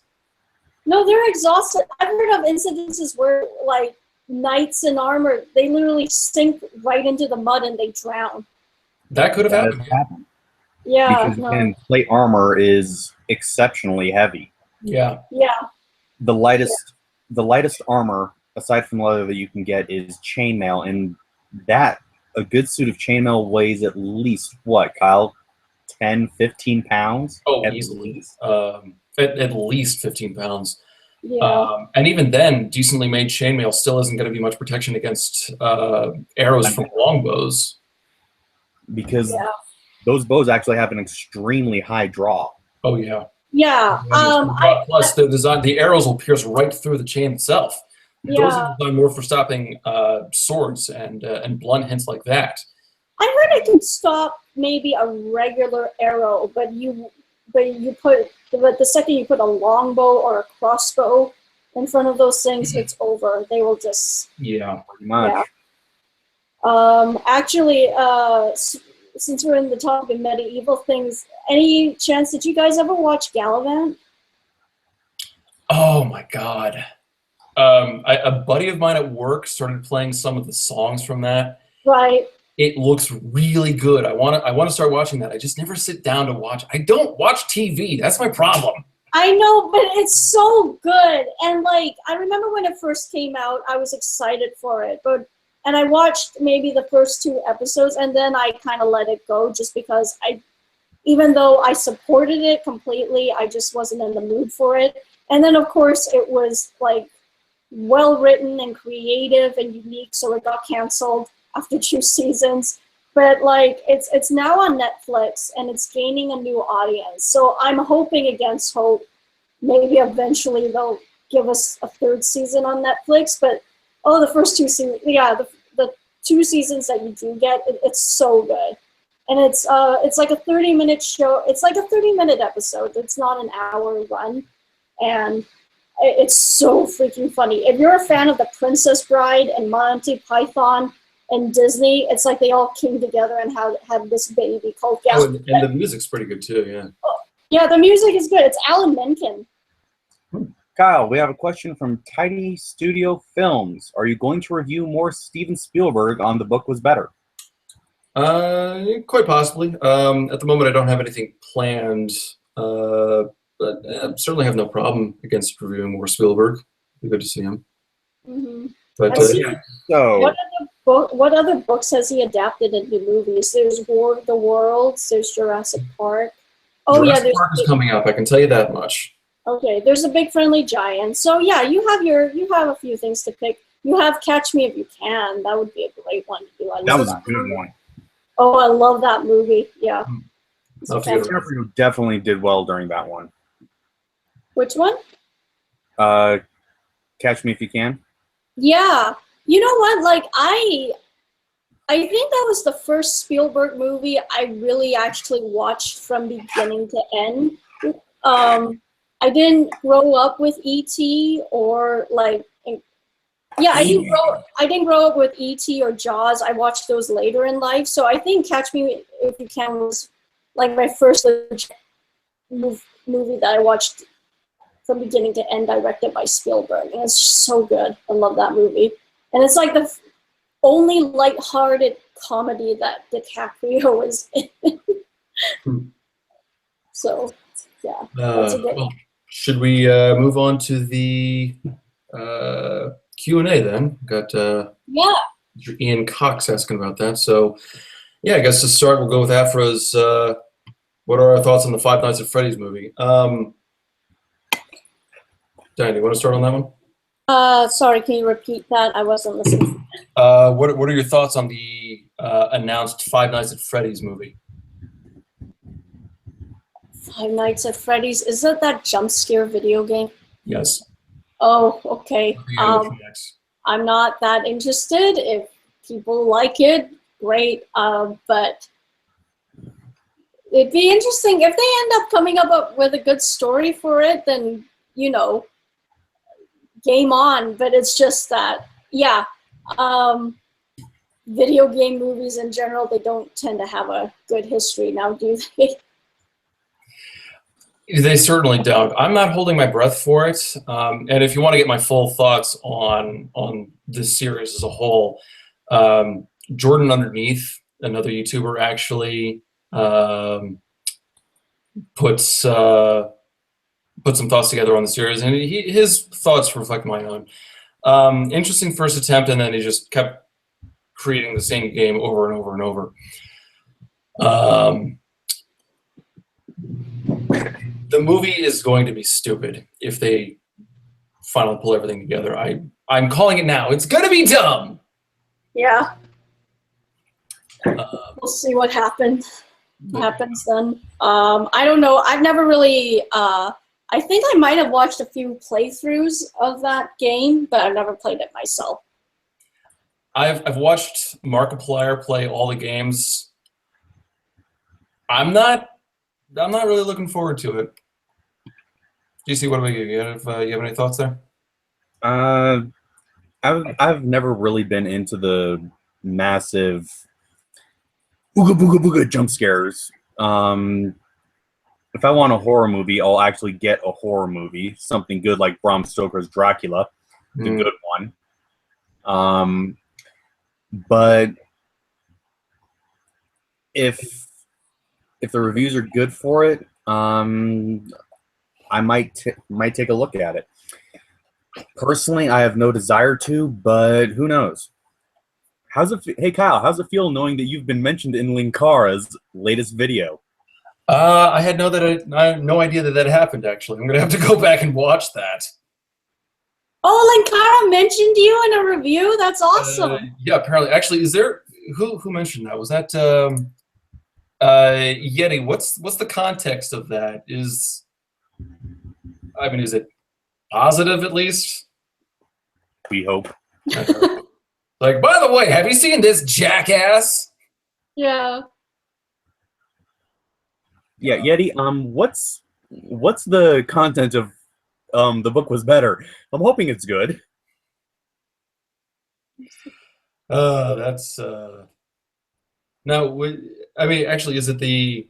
No, they're exhausted. I've heard of incidences where like knights in armor, they literally sink right into the mud and they drown. That could have happened. Yeah. Because again, plate armor is exceptionally heavy. Yeah. Yeah. The lightest armor, aside from leather, that you can get is chainmail, and a good suit of chainmail weighs at least what, Kyle? 10, 15 pounds? Oh, at easily. least. At least 15 pounds. Yeah. And even then, decently made chainmail still isn't going to be much protection against arrows from longbows. Because those bows actually have an extremely high draw. Oh, yeah. Yeah. Plus, the arrows will pierce right through the chain itself. Those are designed more for stopping swords and blunt hints like that. I heard it can stop maybe a regular arrow, but the second you put a longbow or a crossbow in front of those things, it's over. They will just pretty much. Yeah. Actually, since we're in the topic of medieval things, any chance that you guys ever watch Gallavant? Oh my God. A buddy of mine at work started playing some of the songs from that. Right. It looks really good. I want to start watching that. I just never sit down to watch. I don't watch TV. That's my problem. I know, but it's so good. And like, I remember when it first came out, I was excited for it. And I watched maybe the first 2 episodes, and then I kind of let it go just because even though I supported it completely, I just wasn't in the mood for it. And then of course it was like well written and creative and unique, so it got canceled after 2 seasons. But like it's now on Netflix and it's gaining a new audience. So I'm hoping against hope maybe eventually they'll give us a 3rd season on Netflix. But the first 2 seasons, the 2 seasons that you do get, it's so good. and it's like a 30-minute show. It's like a 30-minute episode. It's not an hour run, and it's so freaking funny. If you're a fan of The Princess Bride and Monty Python and Disney, it's like they all came together and had this baby called Gallavant. And the music's pretty good too, yeah. Yeah, the music is good. It's Alan Menken. Kyle, we have a question from Tidy Studio Films. Are you going to review more Steven Spielberg on The Book Was Better? Quite possibly. At the moment, I don't have anything planned, but I certainly have no problem against reviewing more Spielberg. It'd be good to see him. Mm-hmm. But Yeah. So, What other books has he adapted into movies? There's War of the Worlds. There's Jurassic Park. Oh Jurassic yeah, Park is coming up. I can tell you that much. okay. There's a Big Friendly Giant. So yeah, you have a few things to pick. You have Catch Me If You Can. That would be a great one to do. that was a good one. Oh, I love that movie. Yeah. It's I'll fantastic. figure DiCaprio definitely did well during that one. Which one? Catch Me If You Can. Yeah. You know what? Like I think that was the first Spielberg movie I really actually watched from beginning to end. I didn't grow up with E.T. or like, yeah, I didn't grow up with E.T. or Jaws. I watched those later in life. So I think Catch Me If You Can was like my first legit movie that I watched from beginning to end, directed by Spielberg. And it's so good. I love that movie. And it's like the only lighthearted comedy that DiCaprio is in. So, yeah. That's a good Well, should we move on to the Q&A then? Got yeah. Ian Cox asking about that. So, yeah, I guess to start, we'll go with Afra's. What are our thoughts on the Five Nights at Freddy's movie? Diane, do you want to start on that one? Sorry, can you repeat that? I wasn't listening. What are your thoughts on the announced Five Nights at Freddy's movie? Five Nights at Freddy's. Is that jump scare video game? Yes. Oh, okay. The animatronics. I'm not that interested. If people like it, great. But it'd be interesting if they end up coming up with a good story for it. Then game on. But it's just that, yeah. Video game movies in general, they don't tend to have a good history now, do they? They certainly don't. I'm not holding my breath for it. And if you want to get my full thoughts on this series as a whole, Jordan Underneath, another YouTuber, actually put some thoughts together on the series, and his thoughts reflect my own. Interesting first attempt, and then he just kept creating the same game over and over and over. The movie is going to be stupid if they finally pull everything together. I'm calling it now. It's going to be dumb. Yeah. We'll see what happens. Happens then. I don't know. I've never really. I think I might have watched a few playthroughs of that game, but I've never played it myself. I've watched Markiplier play all the games. I'm not really looking forward to it. DC, what about you? You have any thoughts there? I've never really been into the massive booga booga booga jump scares. If I want a horror movie, I'll actually get a horror movie, something good like Bram Stoker's Dracula, the good one. But if the reviews are good for it, I might take a look at it. Personally, I have no desire to, but who knows? Hey Kyle, how's it feel knowing that you've been mentioned in Linkara's latest video? I had no idea that happened. Actually, I'm gonna have to go back and watch that. Oh, Linkara mentioned you in a review. That's awesome. Yeah, apparently. Actually, is there who mentioned that? Was that Yeti? What's the context of that? Is it positive at least? We hope. Like, by the way, have you seen this jackass? Yeah. Yeah, Yeti. What's the content of the book was better? I'm hoping it's good. That's now. I mean, actually, is it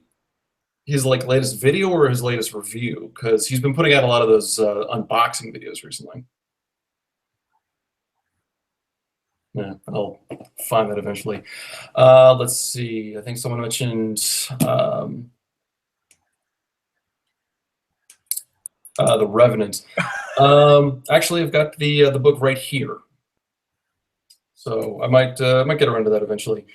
his like latest video or his latest review? Because he's been putting out a lot of those unboxing videos recently. Yeah, I'll find that eventually. Let's see. I think someone mentioned The Revenant. Actually, I've got the book right here, so I might get around to that eventually.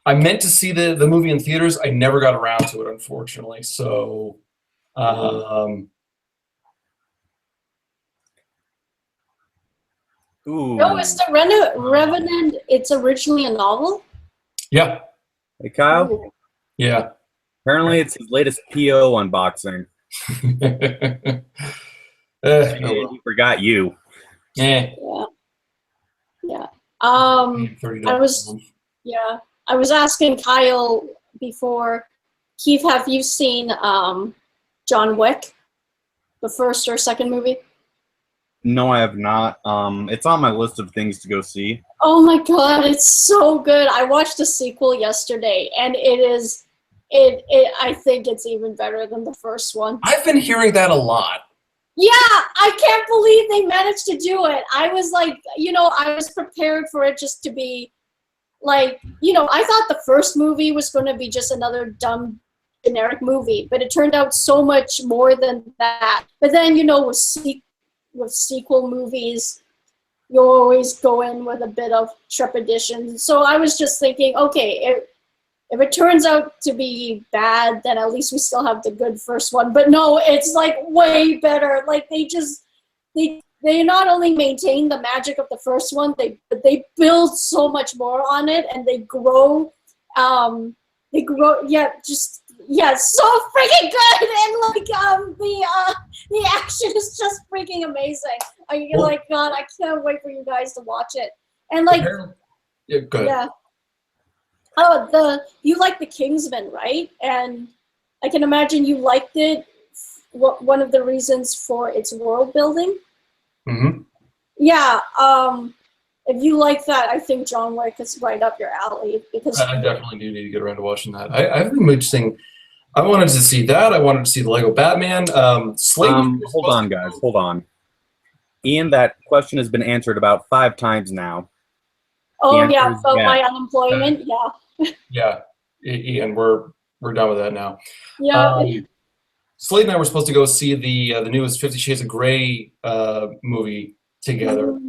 I meant to see the movie in theaters. I never got around to it, unfortunately. So. Ooh. No, it's the Revenant. It's originally a novel. Yeah. Hey, Kyle. Ooh. Yeah. Apparently, it's his latest PO unboxing. He forgot you. Yeah. Yeah. I was asking Kyle before. Keith, have you seen John Wick, the first or second movie? No, I have not. It's on my list of things to go see. Oh my god, it's so good. I watched the sequel yesterday, and I think it's even better than the first one. I've been hearing that a lot. Yeah, I can't believe they managed to do it. I was like, I was prepared for it just to be like, I thought the first movie was going to be just another dumb generic movie, but it turned out so much more than that. But then, with sequel movies, you always go in with a bit of trepidation. So I was just thinking, okay, if it turns out to be bad, then at least we still have the good first one. But no, it's like way better. Like they not only maintain the magic of the first one, but they build so much more on it, and they grow. Yeah, so freaking good, and like the action is just freaking amazing. God, I can't wait for you guys to watch it. And like, yeah, good. Yeah. Oh, you like the Kingsman, right? And I can imagine you liked it. One of the reasons for its world building. Mm-hmm. Yeah. If you like that, I think John Wick is right up your alley because I definitely do need to get around to watching that. I've been interesting. I wanted to see that. I wanted to see the Lego Batman. Hold on, guys. Hold on. Ian, that question has been answered about 5 times now. Oh yeah, about my unemployment. Yeah, Ian, we're done with that now. Yeah. Slade and I were supposed to go see the newest 50 Shades of Grey movie together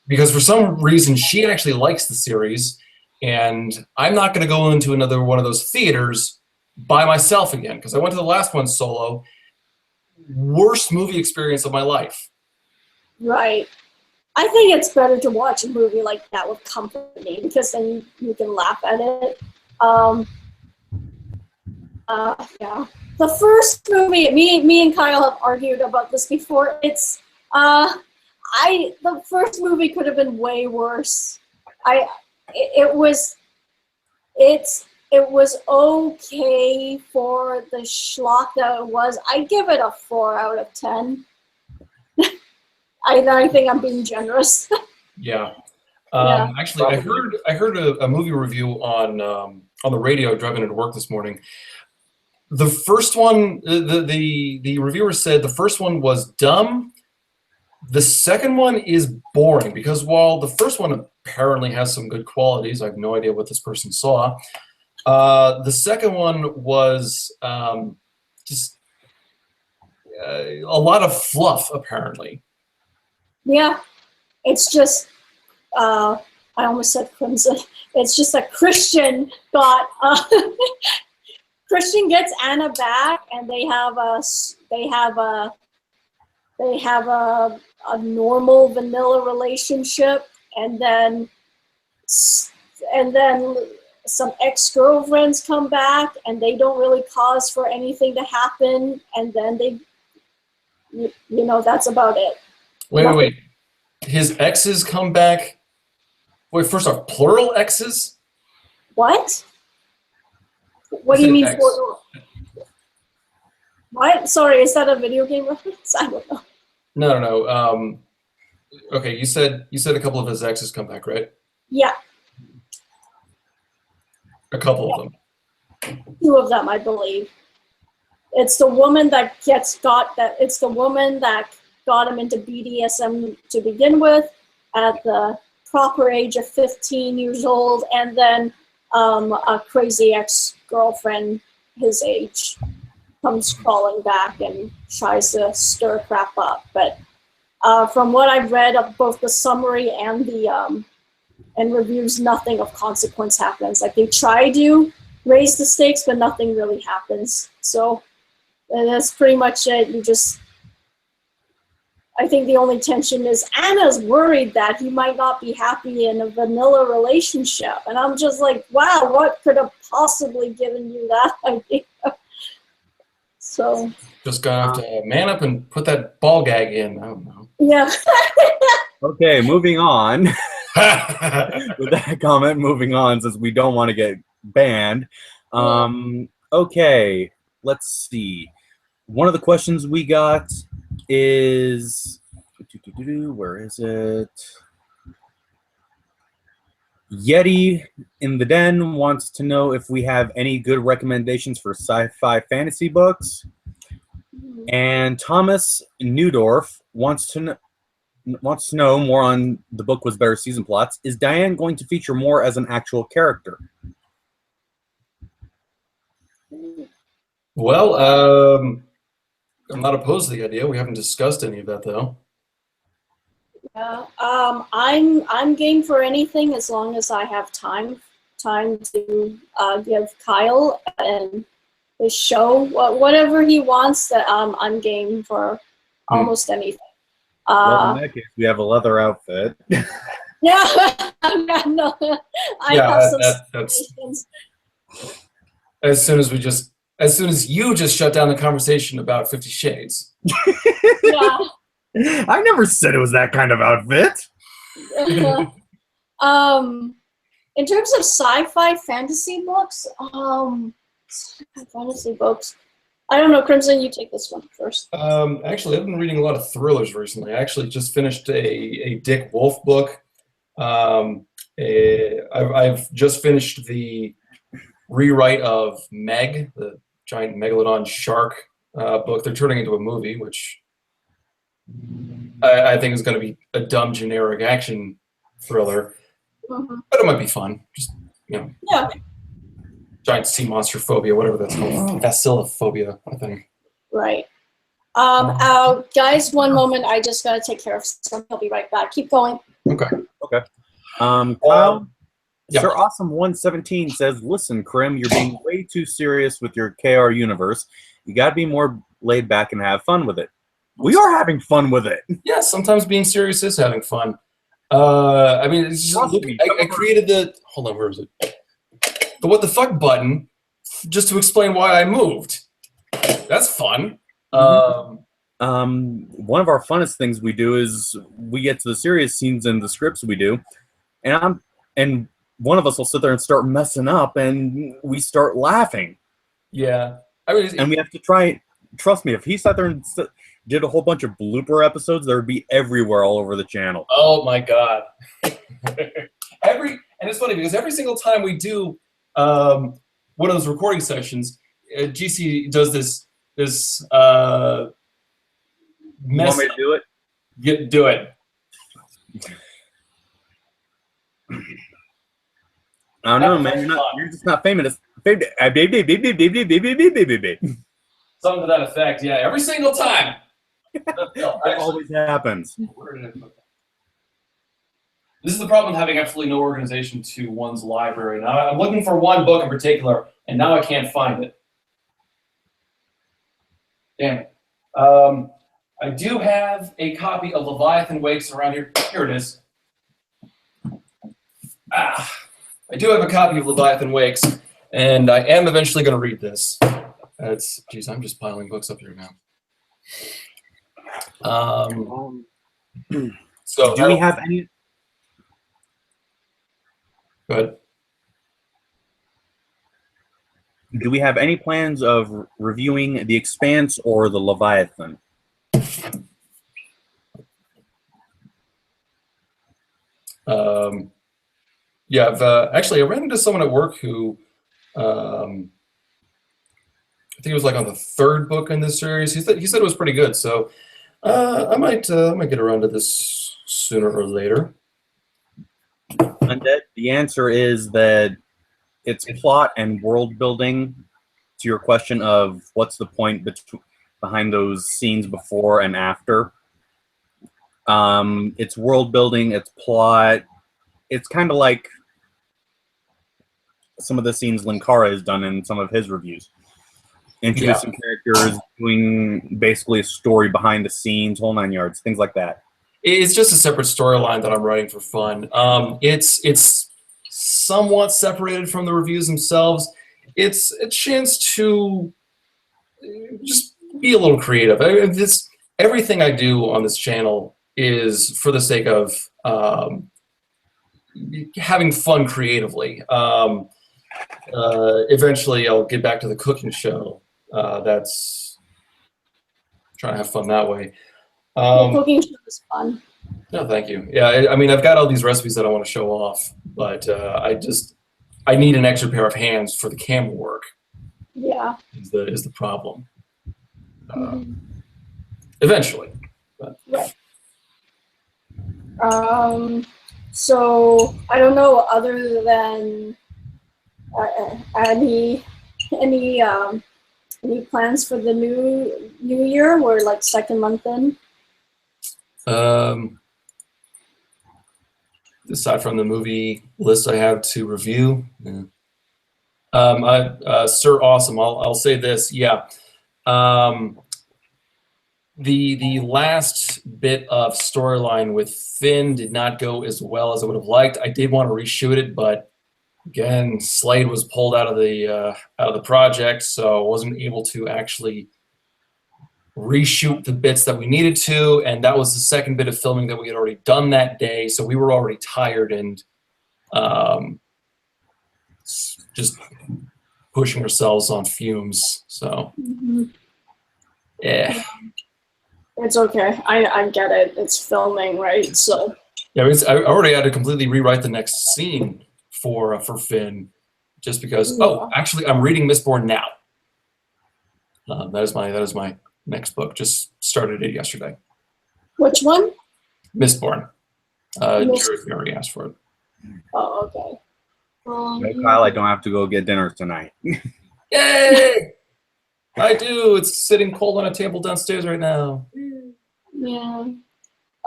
because for some reason she actually likes the series, and I'm not going to go into another one of those theaters by myself again because I went to the last one solo. Worst movie experience of my life. Right. I think it's better to watch a movie like that with company because then you can laugh at it. Yeah. The first movie, me and Kyle have argued about this before. The first movie could have been way worse. It was okay for the schlock that it was. I give it a 4 out of 10. I think I'm being generous. Yeah. Yeah. Actually, I heard a movie review on the radio driving into work this morning. The first one, the reviewer said the first one was dumb. The second one is boring because while the first one apparently has some good qualities, I have no idea what this person saw. The second one was just a lot of fluff, apparently. Yeah, it's just, I almost said Crimson. It's just that Christian Christian gets Anna back, and they have a normal vanilla relationship, and then some ex-girlfriends come back, and they don't really cause for anything to happen, and then that's about it. Wait. His exes come back? Wait, first off, plural exes? What? What do you mean X. for? What? Sorry, is that a video game reference? I don't know. No. Okay, you said a couple of his exes come back, right? Yeah, A couple of them. 2 of them, I believe. It's the woman that it's the woman that got him into BDSM to begin with at the proper age of 15 years old, and then a crazy ex-girlfriend his age comes crawling back and tries to stir crap up. But from what I've read of both the summary and the and reviews, nothing of consequence happens. Like, they try to raise the stakes, but nothing really happens. So that's pretty much it. I think the only tension is Anna's worried that he might not be happy in a vanilla relationship. And I'm just like, wow, what could have possibly given you that idea? So. Just gonna have to man up and put that ball gag in. I don't know. Yeah. Okay, moving on. With that comment, moving on, since we don't want to get banned. Okay, let's see. One of the questions we got is, where is it? Yeti in the Den wants to know if we have any good recommendations for sci-fi fantasy books. And Thomas Newdorf wants to know more on The Book Was Better season plots. Is Diane going to feature more as an actual character? Well, I'm not opposed to the idea. We haven't discussed any of that, though. Yeah, I'm game for anything as long as I have time to give Kyle and the show whatever he wants. That I'm game for almost anything. Well, in that case, we have a leather outfit. Yeah, no, I have some situations. As soon as you just shut down the conversation about 50 Shades. Yeah. I never said it was that kind of outfit. In terms of sci-fi fantasy books, I don't know, Krimson, you take this one first. Actually, I've been reading a lot of thrillers recently. I actually just finished a Dick Wolf book. I've just finished the rewrite of Meg, the giant megalodon shark book. They're turning into a movie, which I think is going to be a dumb, generic action thriller. But it might be fun. Just, Yeah. Giant sea monster phobia, whatever that's called. Bacillophobia, I think. Right. Guys, one moment. I just got to take care of something. I'll be right back. Keep going. Okay. Kyle, yeah. Sir Awesome 117 says, "Listen, Krim, you're being way too serious with your KR universe. You got to be more laid back and have fun with it." We are having fun with it. Yeah, sometimes being serious is having fun. I mean, it's just, I created the, hold on, where is it? The what the fuck button, just to explain why I moved. That's fun. One of our funnest things we do is we get to the serious scenes in the scripts we do, and one of us will sit there and start messing up, and we start laughing. Yeah, I mean, and we have to try. Trust me, if he sat there and did a whole bunch of blooper episodes, there would be everywhere all over the channel. Oh my god! And it's funny because every single time we do one of those recording sessions, GC does this mess. You want me to do it? Do it. I don't know, man. You're just not famous. Something to that effect, yeah. Every single time. It always happens. Where did I put that? This is the problem with having absolutely no organization to one's library. Now I'm looking for one book in particular, and now I can't find it. Damn it. I do have a copy of Leviathan Wakes around here. Here it is. I do have a copy of Leviathan Wakes, and I am eventually going to read this. Geez, I'm just piling books up here now. So do we have any? Good. Do we have any plans of reviewing The Expanse or The Leviathan? Yeah, actually, I ran into someone at work who, I think it was like on the third book in this series. He said it was pretty good, so I might get around to this sooner or later. Undead, the answer is that it's plot and world building. To your question of what's the point behind those scenes before and after, it's world building, it's plot. It's kind of like some of the scenes Linkara has done in some of his reviews. Introducing characters, doing basically a story behind the scenes, whole 9 yards, things like that. It's just a separate storyline that I'm writing for fun. It's somewhat separated from the reviews themselves. It's a chance to just be a little creative. Everything I do on this channel is for the sake of having fun creatively. Eventually, I'll get back to the cooking show. That's trying to have fun that way. The cooking show is fun. No, thank you. Yeah, I mean, I've got all these recipes that I want to show off, but I need an extra pair of hands for the camera work. Yeah. Is the problem. Eventually. But. Right. So I don't know, other than any plans for the new year? We're like second month in. Aside from the movie list I have to review, yeah. Sir Awesome, I'll say this, yeah. The last bit of storyline with Finn did not go as well as I would have liked. I did want to reshoot it, but again, Slade was pulled out of the project, so I wasn't able to actually reshoot the bits that we needed to, and that was the second bit of filming that we had already done that day, so we were already tired and just pushing ourselves on fumes. So yeah. It's okay. I get it. It's filming, right? So yeah, I already had to completely rewrite the next scene for Finn, just because. Yeah. Oh, actually, I'm reading Mistborn now. That is my next book. Just started it yesterday. Which one? Mistborn. Jared Murray asked for it. Oh, okay. No, Kyle, I don't have to go get dinner tonight. Yay! I do. It's sitting cold on a table downstairs right now. Yeah.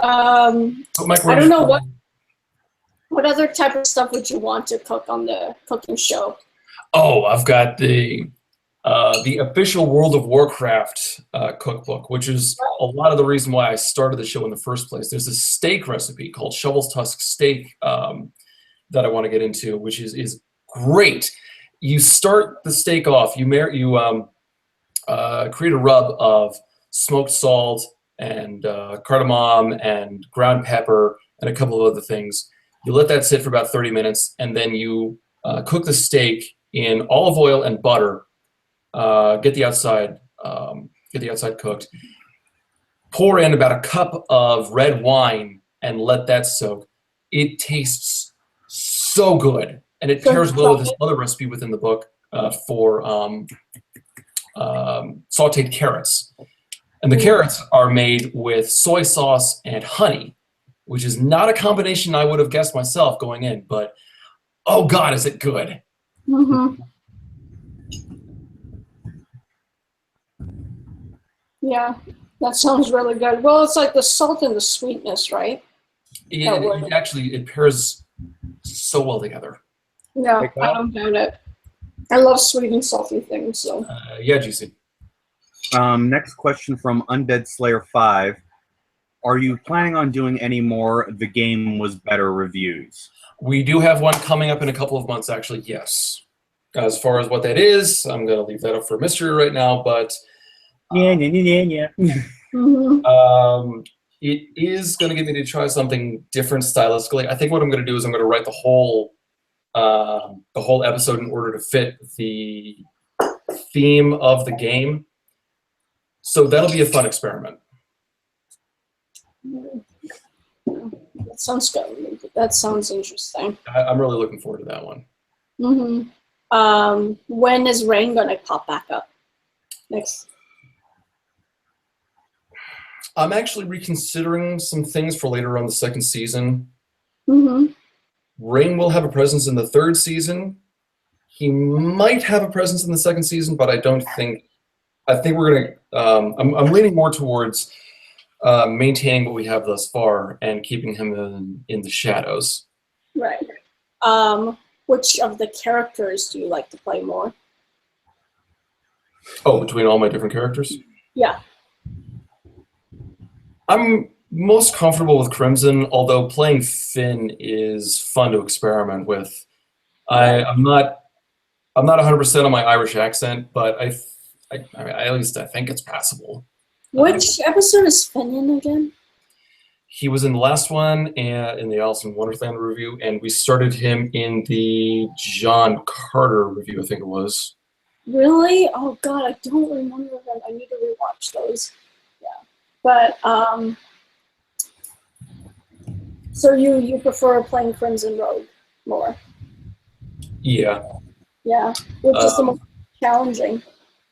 I don't know what other type of stuff would you want to cook on the cooking show? Oh, I've got the official World of Warcraft cookbook, which is a lot of the reason why I started the show in the first place. There's a steak recipe called Shovel's Tusk Steak that I want to get into, which is great. You start the steak off. You create a rub of smoked salt and cardamom and ground pepper and a couple of other things. You let that sit for about 30 minutes, and then you cook the steak in olive oil and butter. Get the outside cooked. Pour in about a cup of red wine and let that soak. It tastes so good, and it pairs well with this other recipe within the book for sautéed carrots. And the carrots are made with soy sauce and honey, which is not a combination I would have guessed myself going in, but oh God, is it good. Mm-hmm. Yeah, that sounds really good. Well, it's like the salt and the sweetness, right? Yeah, it pairs so well together. Yeah, I don't doubt it. I love sweet and salty things, so. Yeah, GC. Next question from Undead Slayer 5. Are you planning on doing any more The Game Was Better reviews? We do have one coming up in a couple of months, actually, yes. As far as what that is, I'm going to leave that up for mystery right now, but... Yeah. Mm-hmm. It is going to get me to try something different stylistically. I think what I'm going to do is I'm going to write the whole episode in order to fit the theme of the game. So that'll be a fun experiment. That sounds good. That sounds interesting. I'm really looking forward to that one. When is Rain gonna pop back up? Next. I'm actually reconsidering some things for later on the second season. Rain will have a presence in the third season. He might have a presence in the second season, but I think we're gonna. I'm leaning more towards maintaining what we have thus far and keeping him in the shadows. Right. Which of the characters do you like to play more? Oh, between all my different characters? Yeah. I'm most comfortable with Krimson, although playing Finn is fun to experiment with. I'm not 100% on my Irish accent, but I mean, at least I think it's passable. Which episode is Finn in again? He was in the last one and in the Alice in Wonderland review, and we started him in the John Carter review, I think it was. Really? Oh God, I don't remember them. I need to rewatch those. Yeah, but so you prefer playing Crimson Rogue more? Yeah. Yeah, which is the most challenging.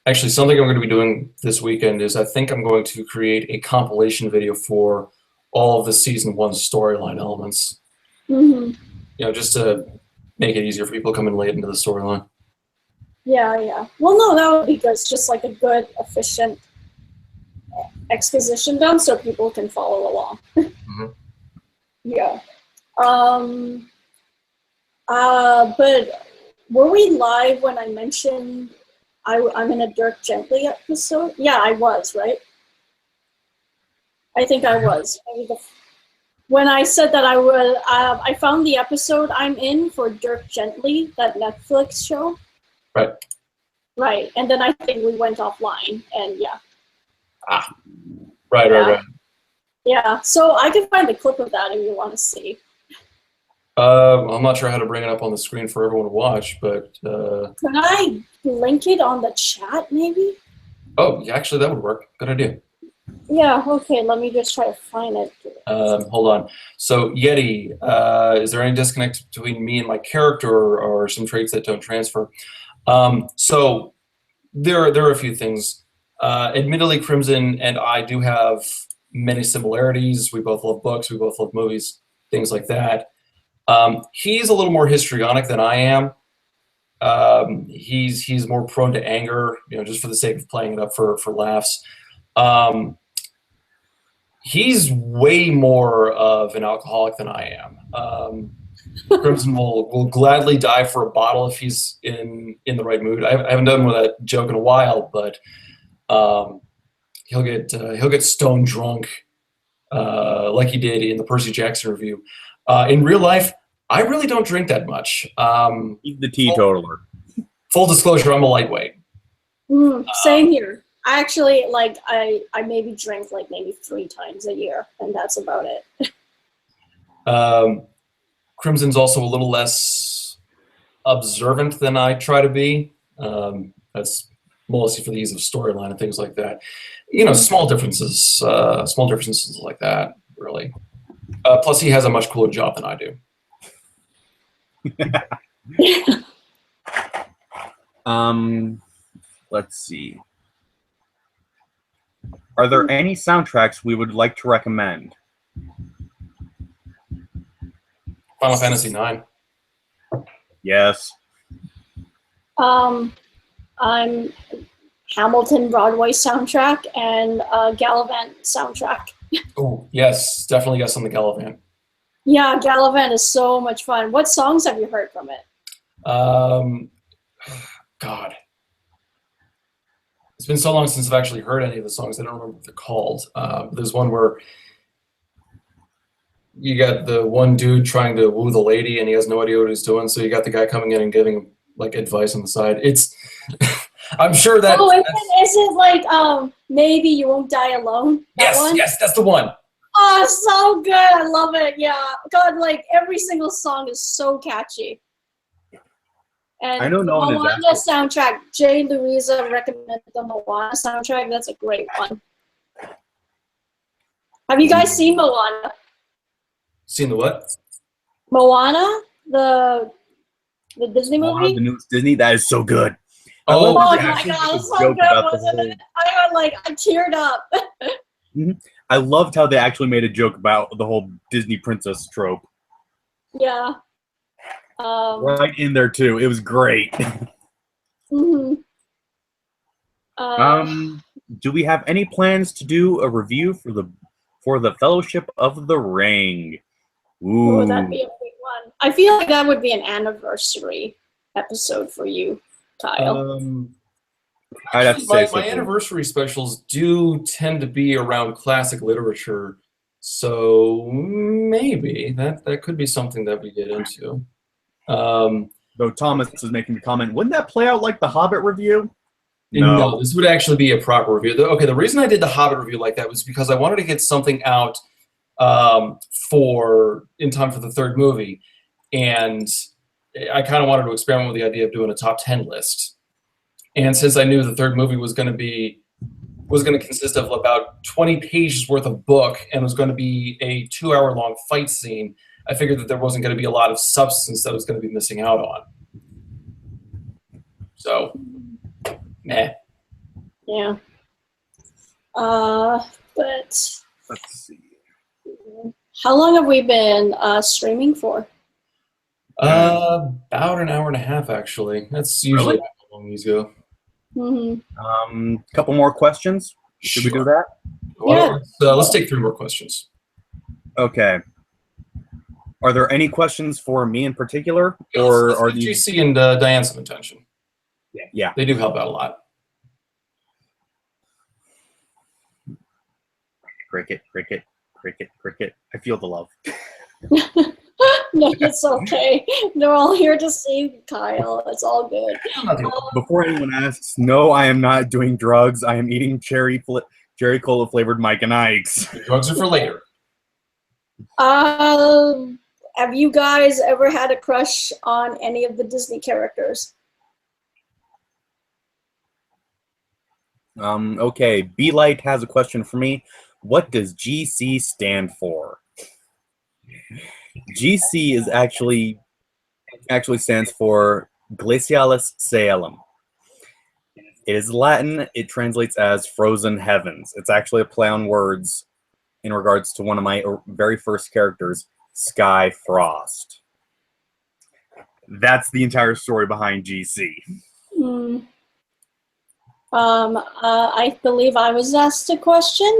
Actually, something I'm going to be doing this weekend is I think I'm going to create a compilation video for all of the season 1 storyline elements. You know, just to make it easier for people to come in late into the storyline. Yeah. Well, no, that would be good. It's just like a good, efficient exposition dump so people can follow along. Yeah. But were we live when I mentioned I'm in a Dirk Gently episode? Yeah, I was, right? I think I was. When I said that I would, I found the episode I'm in for Dirk Gently, that Netflix show. Right. Right, and then I think we went offline, and yeah. Right. Yeah, so I can find a clip of that if you want to see. I'm not sure how to bring it up on the screen for everyone to watch, but... Can I link it on the chat, maybe? Oh, yeah, actually, that would work. Good idea. Yeah, okay, let me just try to find it. Hold on. So, Yeti, is there any disconnect between me and my character or some traits that don't transfer? So, there are a few things. Admittedly, Krimson and I do have many similarities. We both love books. We both love movies, things like that. He's a little more histrionic than I am. He's more prone to anger, you know, just for the sake of playing it up for laughs. He's way more of an alcoholic than I am. Krimson will gladly die for a bottle if he's in the right mood. I haven't done with that joke in a while, but he'll get stone drunk like he did in the Percy Jackson review. In real life, I really don't drink that much. He's the teetotaler. Full disclosure, I'm a lightweight. Same here. I actually, like, I maybe drink like maybe 3 times a year, and that's about it. Krimson's also a little less observant than I try to be. That's mostly for the ease of storyline and things like that. You know, small differences like that, really. Plus, he has a much cooler job than I do. Let's see. Are there any soundtracks we would like to recommend? Final Fantasy IX. Yes. I'm Hamilton Broadway soundtrack and Gallavant soundtrack. Oh, yes, definitely guess on the Gallavant. Yeah, Gallavant is so much fun. What songs have you heard from it? God. It's been so long since I've actually heard any of the songs, I don't remember what they're called. There's one where you got the one dude trying to woo the lady and he has no idea what he's doing, so you got the guy coming in and giving him like advice on the side. It's I'm sure that is it like Maybe You Won't Die Alone? Yes, that's the one. Oh, so good. I love it. Yeah. God, like every single song is so catchy. And I know the no one is Moana soundtrack, Jay Louisa recommended the Moana soundtrack. That's a great one. Have you guys seen Moana? Seen the what? Moana, the Disney movie? The newest Disney, that is so good. I Oh, love how Oh they my actually god, make a it's so joke good, about the wasn't whole- it? I teared up. I loved how they actually made a joke about the whole Disney princess trope. Yeah. Right in there too. It was great. Mhm. Do we have any plans to do a review for the Fellowship of the Ring? Ooh. Oh, that'd be a big one. I feel like that would be an anniversary episode for you, Kyle. I'd have to say so my too. anniversary specials do tend to be around classic literature, so maybe that could be something that we get into. Though Thomas is making the comment, wouldn't that play out like the Hobbit review? No, this would actually be a proper review. The reason I did the Hobbit review like that was because I wanted to get something out in time for the third movie, and I kind of wanted to experiment with the idea of doing a top 10 list. And since I knew the third movie was going to consist of about 20 pages worth of book and was going to be a 2-hour-long fight scene, I figured that there wasn't going to be a lot of substance that I was going to be missing out on. So, nah. Yeah. But Let's see. how long have we been streaming for? About an hour and a half, actually. That's usually Really? how long these go. Mm-hmm. Couple more questions. Should we do that? Yeah. Let's take 3 more questions. Okay. Are there any questions for me in particular, or Let's are give these? GC and Diane some attention. Yeah. They do help out a lot. Cricket, cricket, cricket, cricket. I feel the love. No, it's okay. They're all here to save Kyle. It's all good. Before anyone asks, no, I am not doing drugs. I am eating cherry cola flavored Mike and Ike's. The drugs are for later. Have you guys ever had a crush on any of the Disney characters? Okay, B-Light has a question for me. What does GC stand for? GC is actually stands for Glacialis Caelum. It is Latin. It translates as frozen heavens. It's actually a play on words in regards to one of my very first characters, Sky Frost. That's the entire story behind GC. I believe I was asked a question.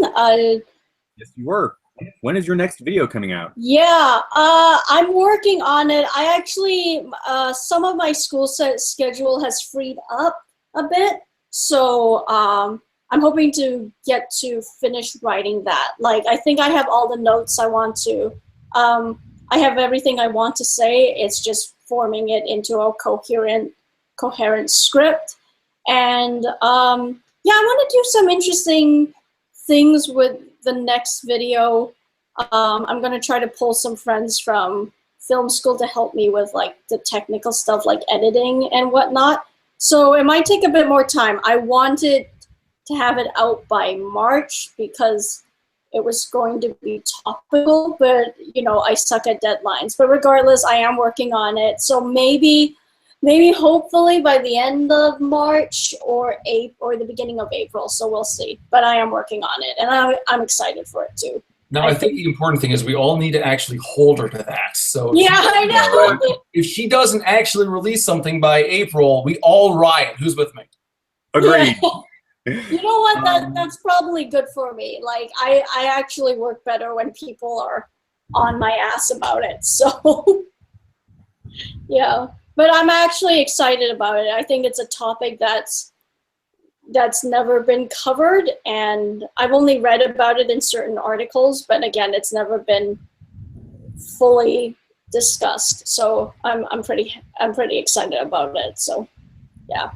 Yes, you were. When is your next video coming out? Yeah, I'm working on it. I actually, some of my school schedule has freed up a bit, so I'm hoping to get to finish writing that. Like, I think I have all the notes I want to. I have everything I want to say. It's just forming it into a coherent script. And yeah, I want to do some interesting things with the next video. I'm going to try to pull some friends from film school to help me with like the technical stuff like editing and whatnot. So it might take a bit more time. I wanted to have it out by March because it was going to be topical, but you know, I suck at deadlines. But regardless, I am working on it. So maybe hopefully by the end of March or the beginning of April. So we'll see. But I am working on it, and I'm excited for it too. Now, I think the important thing is we all need to actually hold her to that. So yeah, I know. If she doesn't actually release something by April, we all riot. Who's with me? Agreed. You know what? That's probably good for me. Like I actually work better when people are on my ass about it. So yeah, but I'm actually excited about it. I think it's a topic that's never been covered, and I've only read about it in certain articles, but again, it's never been fully discussed. So I'm pretty excited about it. So yeah.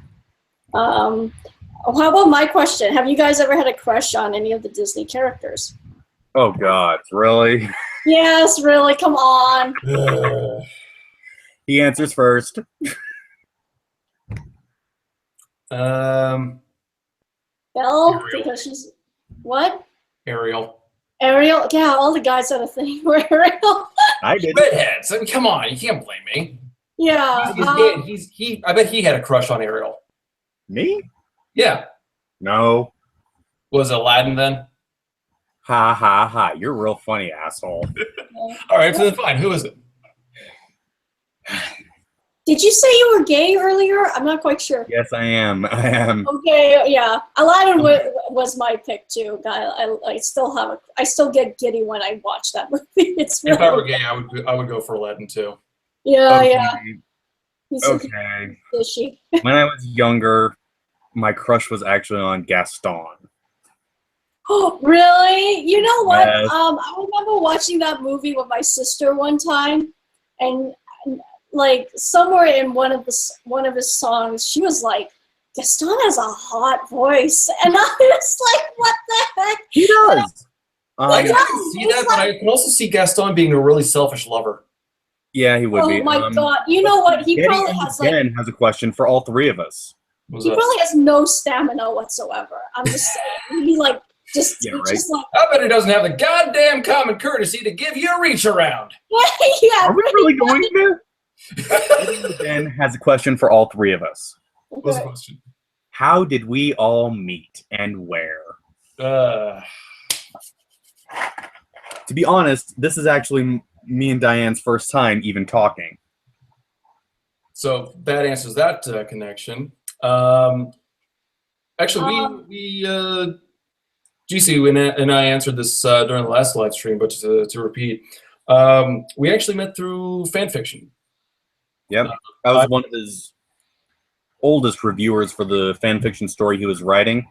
How about my question? Have you guys ever had a crush on any of the Disney characters? Oh God, really? Yes, really. Come on. He answers first. Um, Belle, Ariel. because she's what? Ariel. Ariel. Yeah, all the guys had a thing for Ariel. I did. Redheads. I mean, come on, you can't blame me. Yeah. I bet he had a crush on Ariel. Me? Yeah. No. Was it Aladdin then? Ha ha ha. You're real funny, asshole. All right, so then fine. Who is it? Did you say you were gay earlier? I'm not quite sure. Yes, I am. I am. Okay, yeah. Aladdin was my pick too. I still get giddy when I watch that movie. It's really, If I were gay, I would go for Aladdin too. yeah, Okay. yeah. He's Okay. fishy. When I was younger, my crush was actually on Gaston. Oh, really? You know what? Yes. I remember watching that movie with my sister one time, and like somewhere in one of his songs, she was like, "Gaston has a hot voice," and I was like, "What the heck?" He does. I can see that, but I can also see Gaston being a really selfish lover. Yeah, he would Oh be. my god! You know what? He Getty probably has like again has a question for all three of us. he probably has no stamina whatsoever. I'm just saying. He like just Yeah, he right. just like I bet he doesn't have the goddamn common courtesy to give you a reach around. yeah. Are we really going there? Getty again has a question for all three of us. What's the question? How did we all meet and where? Uh, To be honest, this is actually me and Diane's first time even talking. so that answers that connection. Actually, GC and I answered this during the last live stream, but to repeat, we actually met through fanfiction. Yep. I was one of his oldest reviewers for the fanfiction story he was writing.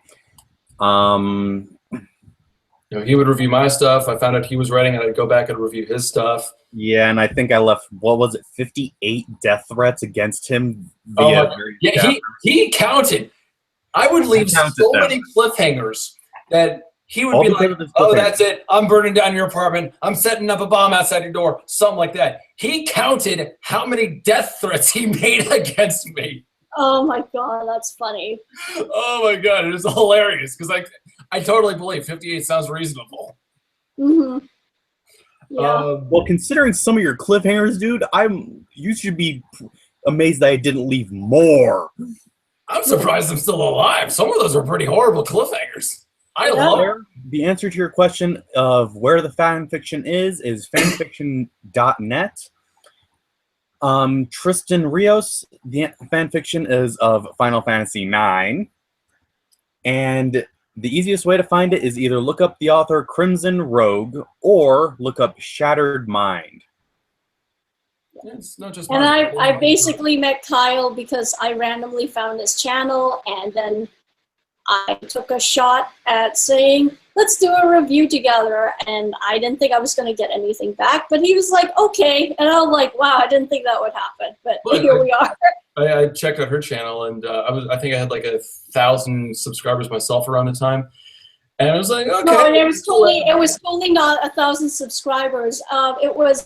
You know, he would review my stuff. I found out he was writing, and I'd go back and review his stuff. Yeah, and I think I left, what was it, 58 death threats against him Oh, via yeah, he counted. I would leave so many cliffhangers that he would be like, "Oh, that's it. I'm burning down your apartment. I'm setting up a bomb outside your door." Something like that. He counted how many death threats he made against me. Oh my god, that's funny. Oh my god, it was hilarious because I totally believe 58 sounds reasonable. Mm-hmm. Yeah. Well, considering some of your cliffhangers, dude, you should be amazed that I didn't leave more. I'm surprised I'm still alive. Some of those are pretty horrible cliffhangers. I love it. The answer to your question of where the fan fiction is fanfiction.net. Tristan Rios, the fan fiction is of Final Fantasy IX. And the easiest way to find it is either look up the author Crimson Rogue or look up Shattered Mind. It's not just And I basically met Kyle because I randomly found his channel, and then I took a shot at saying, let's do a review together, and I didn't think I was going to get anything back, but he was like, okay, and I was like, wow, I didn't think that would happen, but here we are. I checked out her channel, and I think I had like 1,000 subscribers myself around the time, and I was like, okay. No, and it was totally not 1,000 subscribers. It was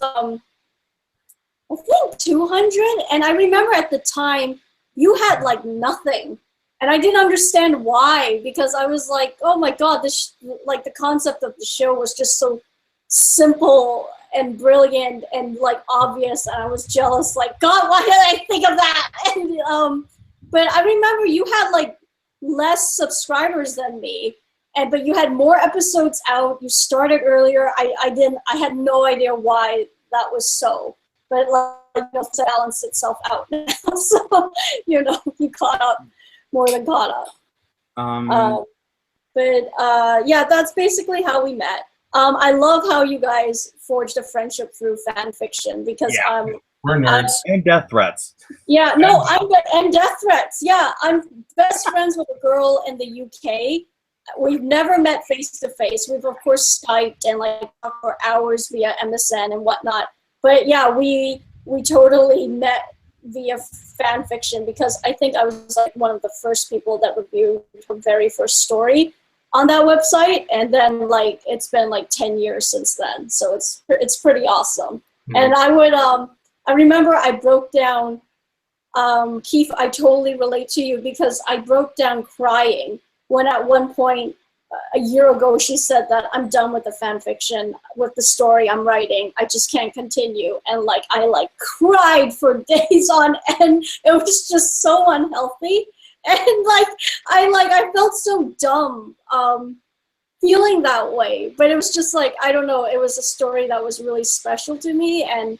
I think 200, and I remember at the time you had like nothing, and I didn't understand why, because I was like, oh my god, this like the concept of the show was just so simple and brilliant and like obvious, and I was jealous, like, god, why did I think of that? And but I remember you had like less subscribers than me, but you had more episodes out, you started earlier. I had no idea why that was so, but like, it's balanced itself out now. So you caught up, more than caught up. Yeah, that's basically how we met. I love how you guys forged a friendship through fan fiction, because we're nerds. And death threats. Yeah, no, and death threats. Yeah, I'm best friends with a girl in the UK. We've never met face to face. We've of course Skyped and like talked for hours via MSN and whatnot. But yeah, we totally met via fan fiction, because I think I was like one of the first people that reviewed her very first story on that website, and then like it's been like 10 years since then, so it's pretty awesome. And I remember I broke down Keith, I totally relate to you because I broke down crying when at one point a year ago she said that I'm done with the fan fiction, with the story I'm writing. I just can't continue. And like I like cried for days on end. It was just so unhealthy. And I felt so dumb feeling that way. But it was just like, I don't know, it was a story that was really special to me, and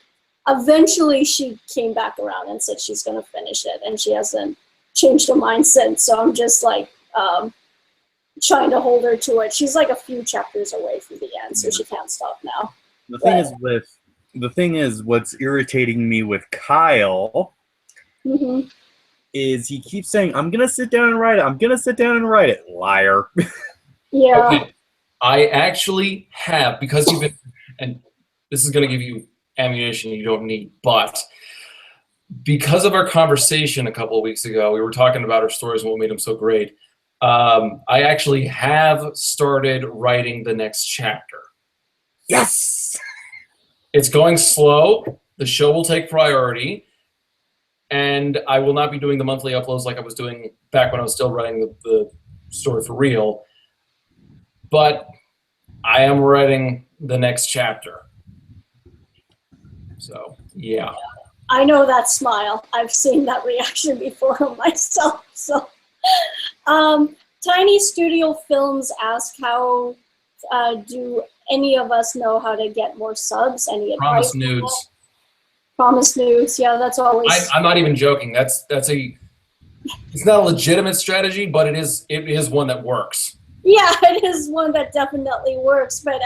eventually she came back around and said she's gonna finish it, and she hasn't changed her mind since. So I'm just like trying to hold her to it. She's like a few chapters away from the end, so she can't stop now. The thing is, what's irritating me with Kyle is he keeps saying, "I'm gonna sit down and write it. I'm gonna sit down and write it." Liar. Yeah. Okay. I actually have, because you've been, and this is gonna give you ammunition you don't need, but because of our conversation a couple of weeks ago, we were talking about our stories and what made them so great. I actually have started writing the next chapter. Yes! It's going slow. The show will take priority. And I will not be doing the monthly uploads like I was doing back when I was still writing the story for real. But I am writing the next chapter. So, yeah. I know that smile. I've seen that reaction before myself. So, Tiny Studio Films ask, how do any of us know how to get more subs? Any advice? Promise nudes. Promise nudes. Yeah, that's always. I'm not even joking. It's not a legitimate strategy, but it is one that works. Yeah, it is one that definitely works, but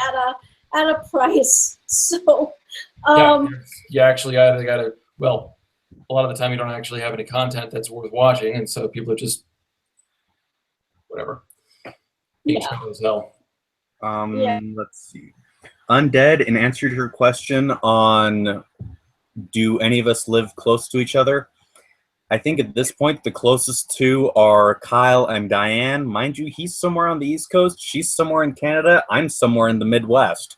at a price. So. You actually either gotta, well, a lot of the time you don't actually have any content that's worth watching, and so people are just whatever. Each as hell. Let's see. Undead, in answer to your question on do any of us live close to each other, I think at this point the closest two are Kyle and Diane. Mind you, he's somewhere on the East Coast, she's somewhere in Canada, I'm somewhere in the Midwest.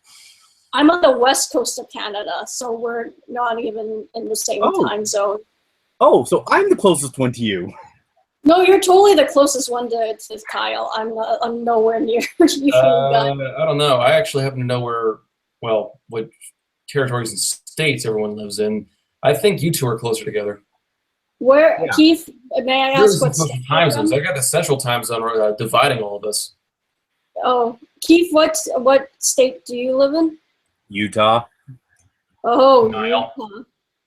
I'm on the west coast of Canada, so we're not even in the same time zone. Oh, so I'm the closest one to you. No, you're totally the closest one to Kyle. I'm nowhere near you. I don't know. I actually happen to know what territories and states everyone lives in. I think you two are closer together. Where, yeah. Keith, may I ask what time zones? I got the central time zone dividing all of us. Oh, Keith, what state do you live in? Utah. Oh, Utah.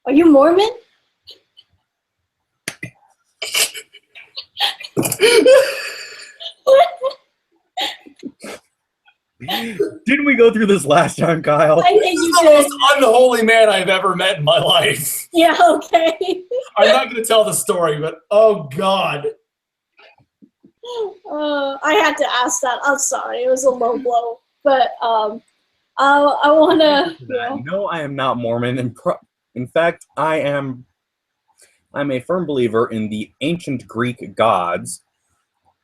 Are you Mormon? Didn't we go through this last time, Kyle? I think you did. The most unholy man I've ever met in my life. Yeah, okay. I'm not going to tell the story, but oh God. I had to ask that. I'm sorry. It was a low blow. But I want to... No, I am not Mormon. In fact, I'm a firm believer in the ancient Greek gods.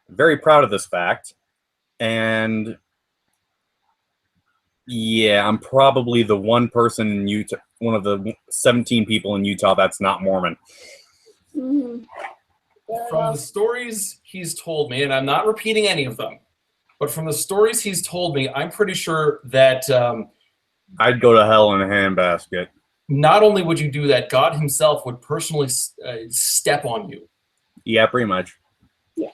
Very proud of this fact. And yeah, I'm probably the one person in Utah, one of the 17 people in Utah that's not Mormon. Mm-hmm. From the stories he's told me, and I'm not repeating any of them, but from the stories he's told me, I'm pretty sure that... I'd go to hell in a handbasket. Not only would you do that, God himself would personally step on you. Yeah, pretty much. Yeah.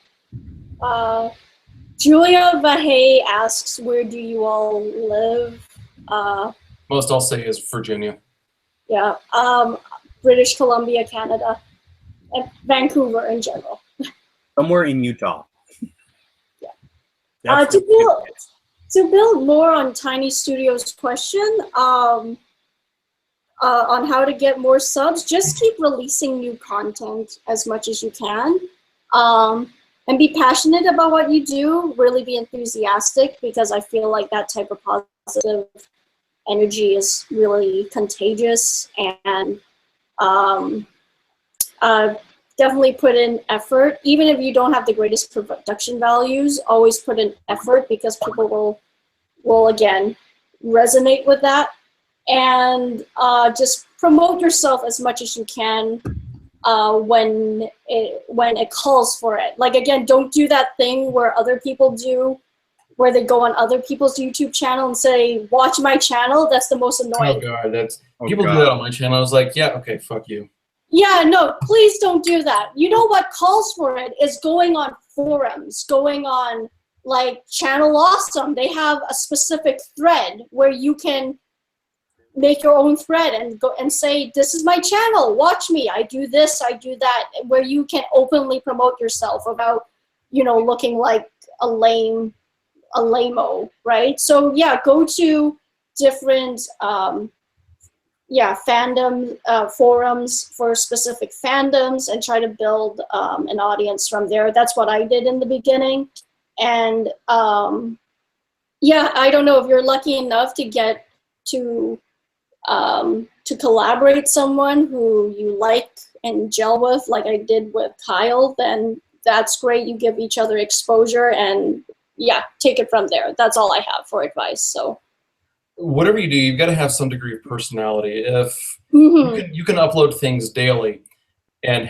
Julia Vahay asks, where do you all live? Most I'll say is Virginia. Yeah. British Columbia, Canada. And Vancouver in general. Somewhere in Utah. Yeah. To build more on Tiny Studio's question, on how to get more subs, just keep releasing new content as much as you can. And be passionate about what you do, really be enthusiastic, because I feel like that type of positive energy is really contagious. And definitely put in effort. Even if you don't have the greatest production values, always put in effort, because people will again resonate with that. And just promote yourself as much as you can. when it calls for it. Like, again, don't do that thing where other people do, where they go on other people's YouTube channel and say, watch my channel. That's the most annoying. Oh god, people do that on my channel. I was like, yeah, okay, fuck you. Yeah, no, please don't do that. You know what calls for it is going on forums, going on like Channel Awesome. They have a specific thread where you can make your own thread and go and say, this is my channel, watch me, I do this, I do that, where you can openly promote yourself without, you know, looking like a lame-o, right? So yeah, go to different fandom forums for specific fandoms and try to build an audience from there. That's what I did in the beginning. And yeah, I don't know if you're lucky enough to get to collaborate someone who you like and gel with, like I did with Kyle, then that's great. You give each other exposure and yeah, take it from there. That's all I have for advice. So whatever you do, you've got to have some degree of personality. If mm-hmm. you can upload things daily and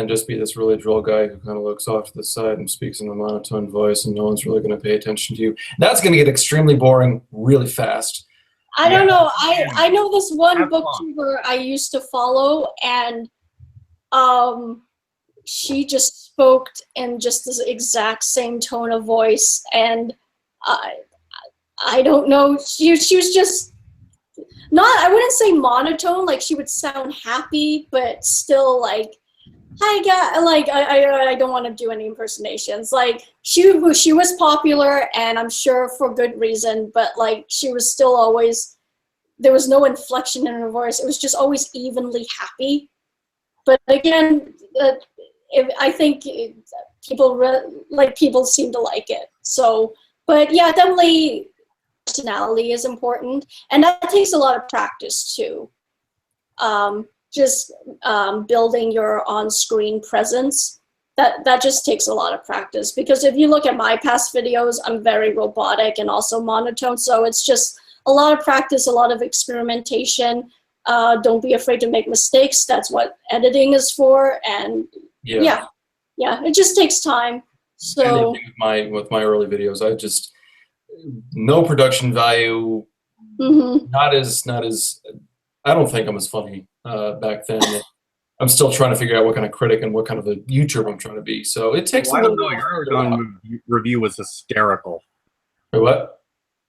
just be this really droll guy who kind of looks off to the side and speaks in a monotone voice and no one's really going to pay attention to you, that's going to get extremely boring really fast. I don't know. I know this one booktuber I used to follow, and she just spoke in just the exact same tone of voice, and I don't know. She was just not. I wouldn't say monotone. Like, she would sound happy, but still like, hi guys. Like, I don't want to do any impersonations. Like, she was popular, and I'm sure for good reason. But like, she was still always, there was no inflection in her voice. It was just always evenly happy. But again, I think people seem to like it. So, but yeah, definitely personality is important, and that takes a lot of practice too. Building your on-screen presence, that just takes a lot of practice, because if you look at my past videos, I'm very robotic and also monotone, so it's just a lot of practice, a lot of experimentation. Don't be afraid to make mistakes. That's what editing is for. And yeah, it just takes time. So with my early videos, I just, no production value. Mm-hmm. Not as I don't think I'm as funny back then. I'm still trying to figure out what kind of critic and what kind of a YouTuber I'm trying to be. So it takes a little while. Your Aragon review was hysterical. What?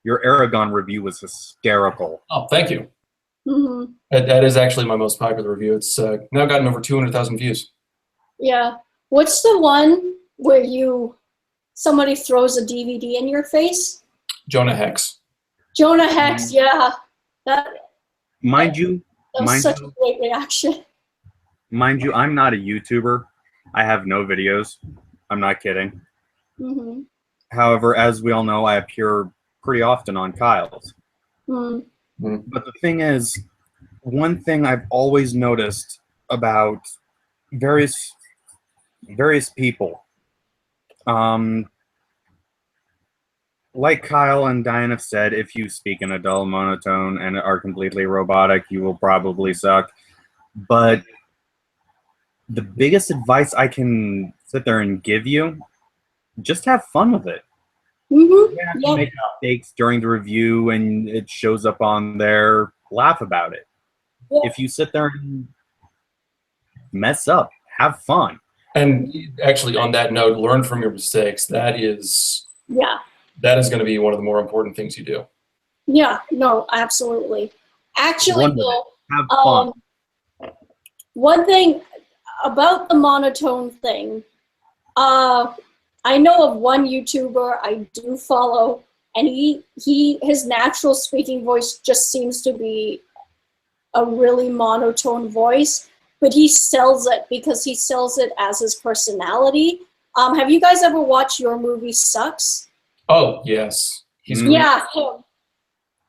Your Aragon review was hysterical. Oh, thank you. Mm-hmm. That is actually my most popular review. It's now gotten over 200,000 views. Yeah. What's the one where somebody throws a DVD in your face? Jonah Hex. Jonah Hex, yeah. That was such a great reaction. Mind you, I'm not a YouTuber. I have no videos. I'm not kidding. Mm-hmm. However, as we all know, I appear pretty often on Kyle's. Mm-hmm. But the thing is, one thing I've always noticed about various people, like Kyle and Diane have said, if you speak in a dull monotone and are completely robotic, you will probably suck. But the biggest advice I can sit there and give you, just have fun with it. Mm-hmm. You have to make mistakes during the review and it shows up on there, laugh about it. Yeah. If you sit there and mess up, have fun. And actually, on that note, learn from your mistakes. That is going to be one of the more important things you do. Yeah, no, absolutely. Actually, though, have fun. One thing about the monotone thing, I know of one YouTuber I do follow, and his natural speaking voice just seems to be a really monotone voice, but he sells it because he sells it as his personality. Have you guys ever watched Your Movie Sucks? Oh, yes. Yeah, him.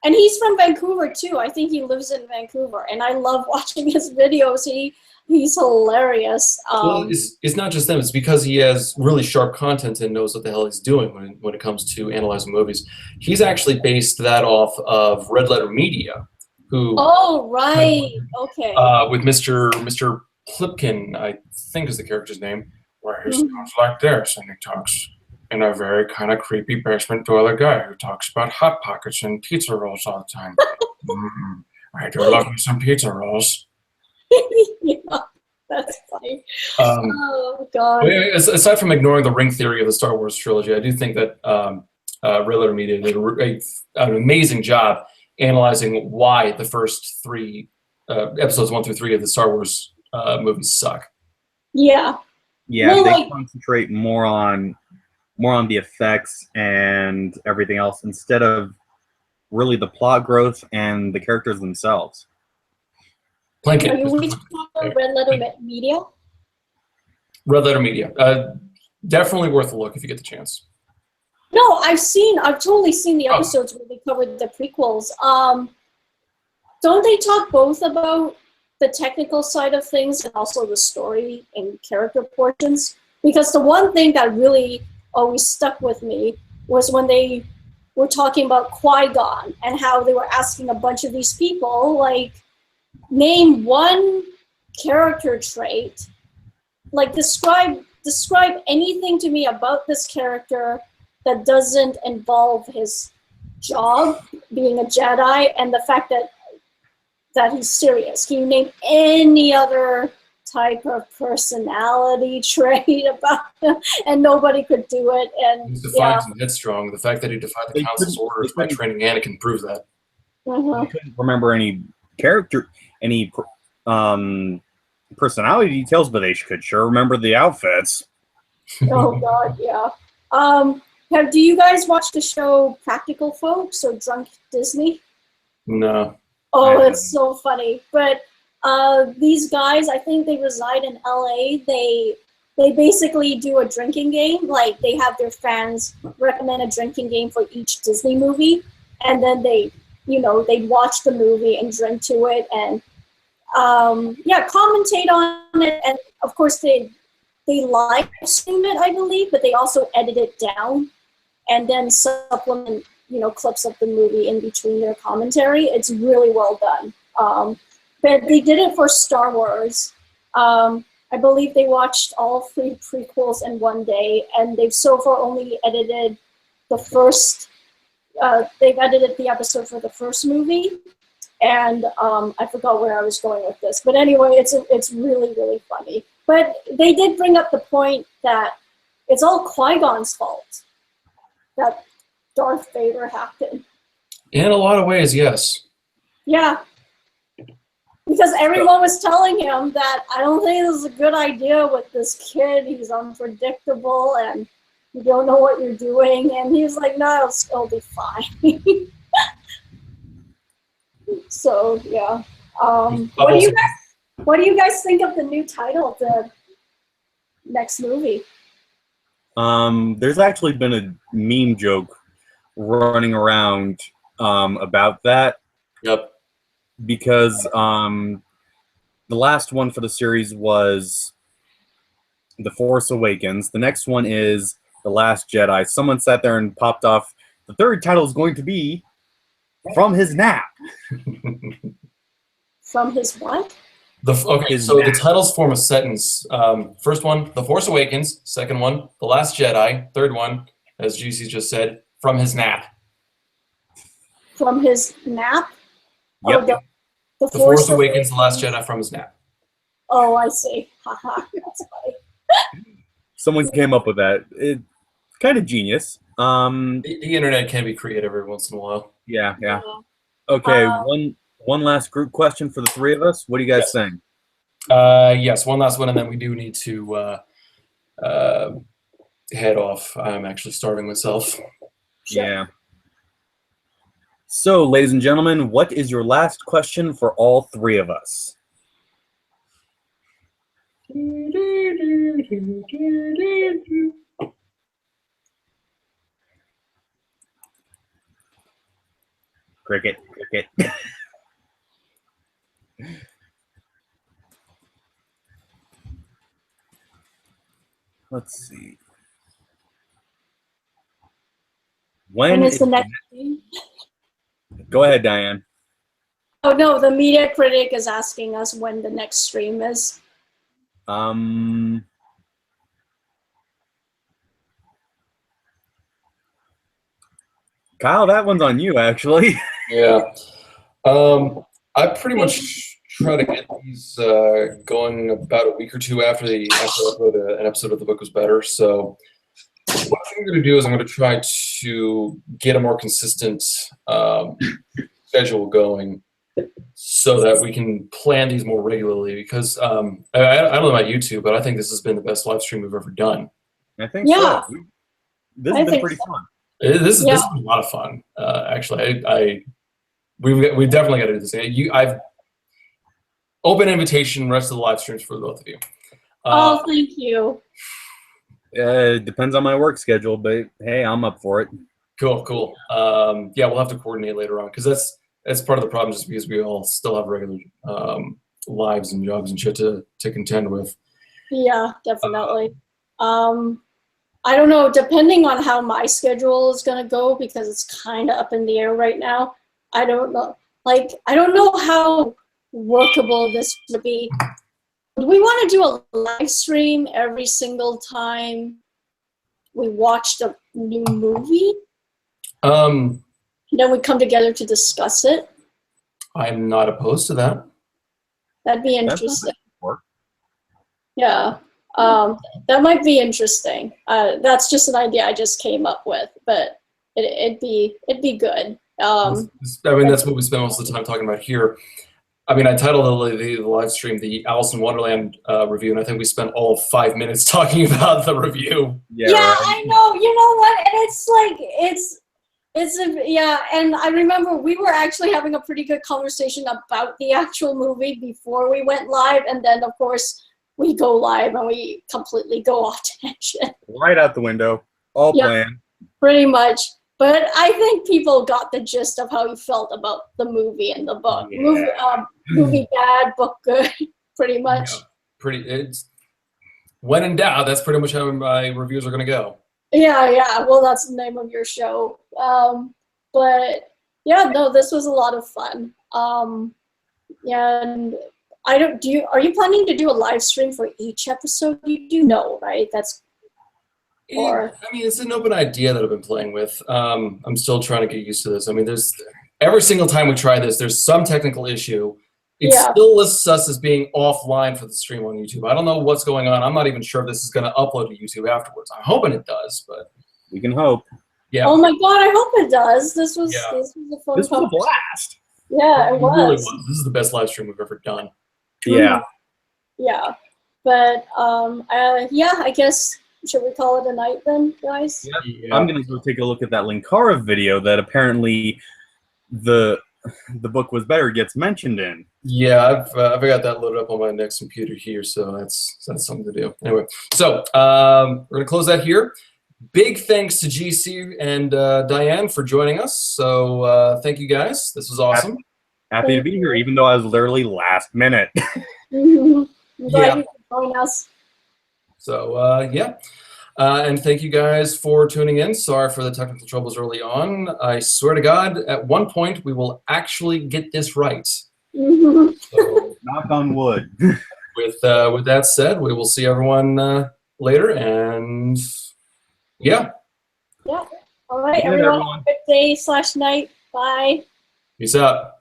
And he's from Vancouver too. I think he lives in Vancouver, and I love watching his videos. He's hilarious. Well, it's not just them. It's because he has really sharp content and knows what the hell he's doing when it comes to analyzing movies. He's actually based that off of Red Letter Media, who. Oh, right. Okay. With Mr. Klipkin, I think is the character's name, where he sounds like this, and he talks in a very kind of creepy basement dweller guy who talks about Hot Pockets and pizza rolls all the time. I do love me some pizza rolls. Yeah, that's funny. Oh God. Aside from ignoring the ring theory of the Star Wars trilogy, I do think that Red Letter Media did an amazing job analyzing why the first three episodes 1 through 3 of the Star Wars movies suck. Yeah. Yeah, they concentrate more on the effects and everything else instead of really the plot growth and the characters themselves. Are you talking about Red Letter Media? Red Letter Media. Definitely worth a look if you get the chance. No, I've totally seen the episodes where they covered the prequels. Don't they talk both about the technical side of things and also the story and character portions? Because the one thing that really always stuck with me was when they were talking about Qui-Gon and how they were asking a bunch of these people, like, name one character trait, like describe anything to me about this character that doesn't involve his job, being a Jedi, and the fact that he's serious. Can you name any other type of personality trait about him? And nobody could do it. And he's defiant and headstrong. The fact that he defied the Council's orders by training Anakin proves that. I couldn't remember any character, any personality details, but they could sure remember the outfits. Oh God, yeah. Do you guys watch the show Practical Folks or Drunk Disney? No. Oh, it's so funny. But these guys, I think they reside in LA. They basically do a drinking game. Like, they have their fans recommend a drinking game for each Disney movie, and then they watch the movie and drink to it and commentate on it. And of course they live stream it, I believe, but they also edit it down and then supplement clips of the movie in between their commentary. It's really well done. But they did it for Star Wars. I believe they watched all 3 prequels in one day, and they've so far only edited the first. They've edited the episode for the first movie, and I forgot where I was going with this. But anyway, it's really, really funny. But they did bring up the point that it's all Qui-Gon's fault that Darth Vader happened. In a lot of ways, yes. Yeah. Because everyone was telling him that I don't think this is a good idea with this kid. He's unpredictable and you don't know what you're doing. And he was like, no, it'll be fine. So, yeah. What do you guys think of the new title of the next movie? There's actually been a meme joke running around about that. Yep. Because the last one for the series was The Force Awakens. The next one is The Last Jedi. Someone sat there and popped off, the third title is going to be From His Nap. From his what? The titles form a sentence. First one, The Force Awakens. Second one, The Last Jedi. Third one, as GC just said, From His Nap. From his nap? Yep. The Force Awakens, The Last Jedi, From His Nap. Oh, I see. Haha, that's funny. Someone came up with that. It's kind of genius. The internet can be creative every once in a while. Yeah. Okay, one last group question for the 3 of us. What do you guys think? Yes, one last one, and then we do need to head off. I'm actually starving myself. Yeah. So, ladies and gentlemen, what is your last question for all 3 of us? Cricket. Let's see. When is the next scene? Go ahead, Diane. Oh no, the media critic is asking us when the next stream is. Kyle, that one's on you, actually. Yeah. I pretty much try to get these going about a week or two after I upload an episode of The Book Was Better. So what I'm going to do is I'm going to try to get a more consistent schedule going so that we can plan these more regularly, because I don't know about YouTube, but I think this has been the best live stream we've ever done. I think so. This has been pretty fun. This has been a lot of fun. Actually, we definitely got to do this. I've open invitation rest of the live streams for both of you. Oh, thank you. It depends on my work schedule, but hey, I'm up for it. Cool. Yeah, we'll have to coordinate later on, because that's part of the problem, just because we all still have regular lives and jobs and shit to contend with. Yeah, definitely. I don't know, depending on how my schedule is going to go, because it's kind of up in the air right now. I don't know. Like, I don't know how workable this would be. Do we want to do a live stream every single time we watched a new movie? And then we come together to discuss it? I'm not opposed to that. That'd be interesting. Yeah. That might be interesting. That's just an idea I just came up with, but it'd be good. I mean, that's what we spend most of the time talking about here. I mean, I titled the live stream the Alice in Wonderland review, and I think we spent all 5 minutes talking about the review. Yeah, right. I know. You know what? And it's like, yeah, and I remember we were actually having a pretty good conversation about the actual movie before we went live, and then, of course, we go live and we completely go off tangent. Right out the window. All planned. Pretty much. But I think people got the gist of how you felt about the movie and the book. Yeah. Movie bad, book good, pretty much. Yeah, it's when in doubt, that's pretty much how my reviews are going to go. Yeah. Well, that's the name of your show. But yeah, no, this was a lot of fun. Yeah, and are you planning to do a live stream for each episode you do? No, right? I mean, it's an open idea that I've been playing with. I'm still trying to get used to this. I mean, every single time we try this, there's some technical issue. It still lists us as being offline for the stream on YouTube. I don't know what's going on. I'm not even sure if this is going to upload to YouTube afterwards. I'm hoping it does, but we can hope. Yeah. Oh my God, I hope it does. This was a fun. This was a blast. Yeah, it was. Really was. This is the best live stream we've ever done. Yeah. Yeah, but yeah, I guess. Should we call it a night then, guys? Yeah. I'm going to go take a look at that Linkara video that apparently the book was better gets mentioned in. Yeah, I've got that loaded up on my next computer here, so that's something to do. Anyway, so we're going to close that here. Big thanks to GC and Diane for joining us. So thank you guys. This was awesome. Happy to be here, even though I was literally last minute. Glad you could join us. So, yeah. And thank you guys for tuning in. Sorry for the technical troubles early on. I swear to God, at one point, we will actually get this right. So, knock on wood. With that said, we will see everyone later. And, yeah. Yeah. All right, everyone. Have a good day/night. Bye. Peace out.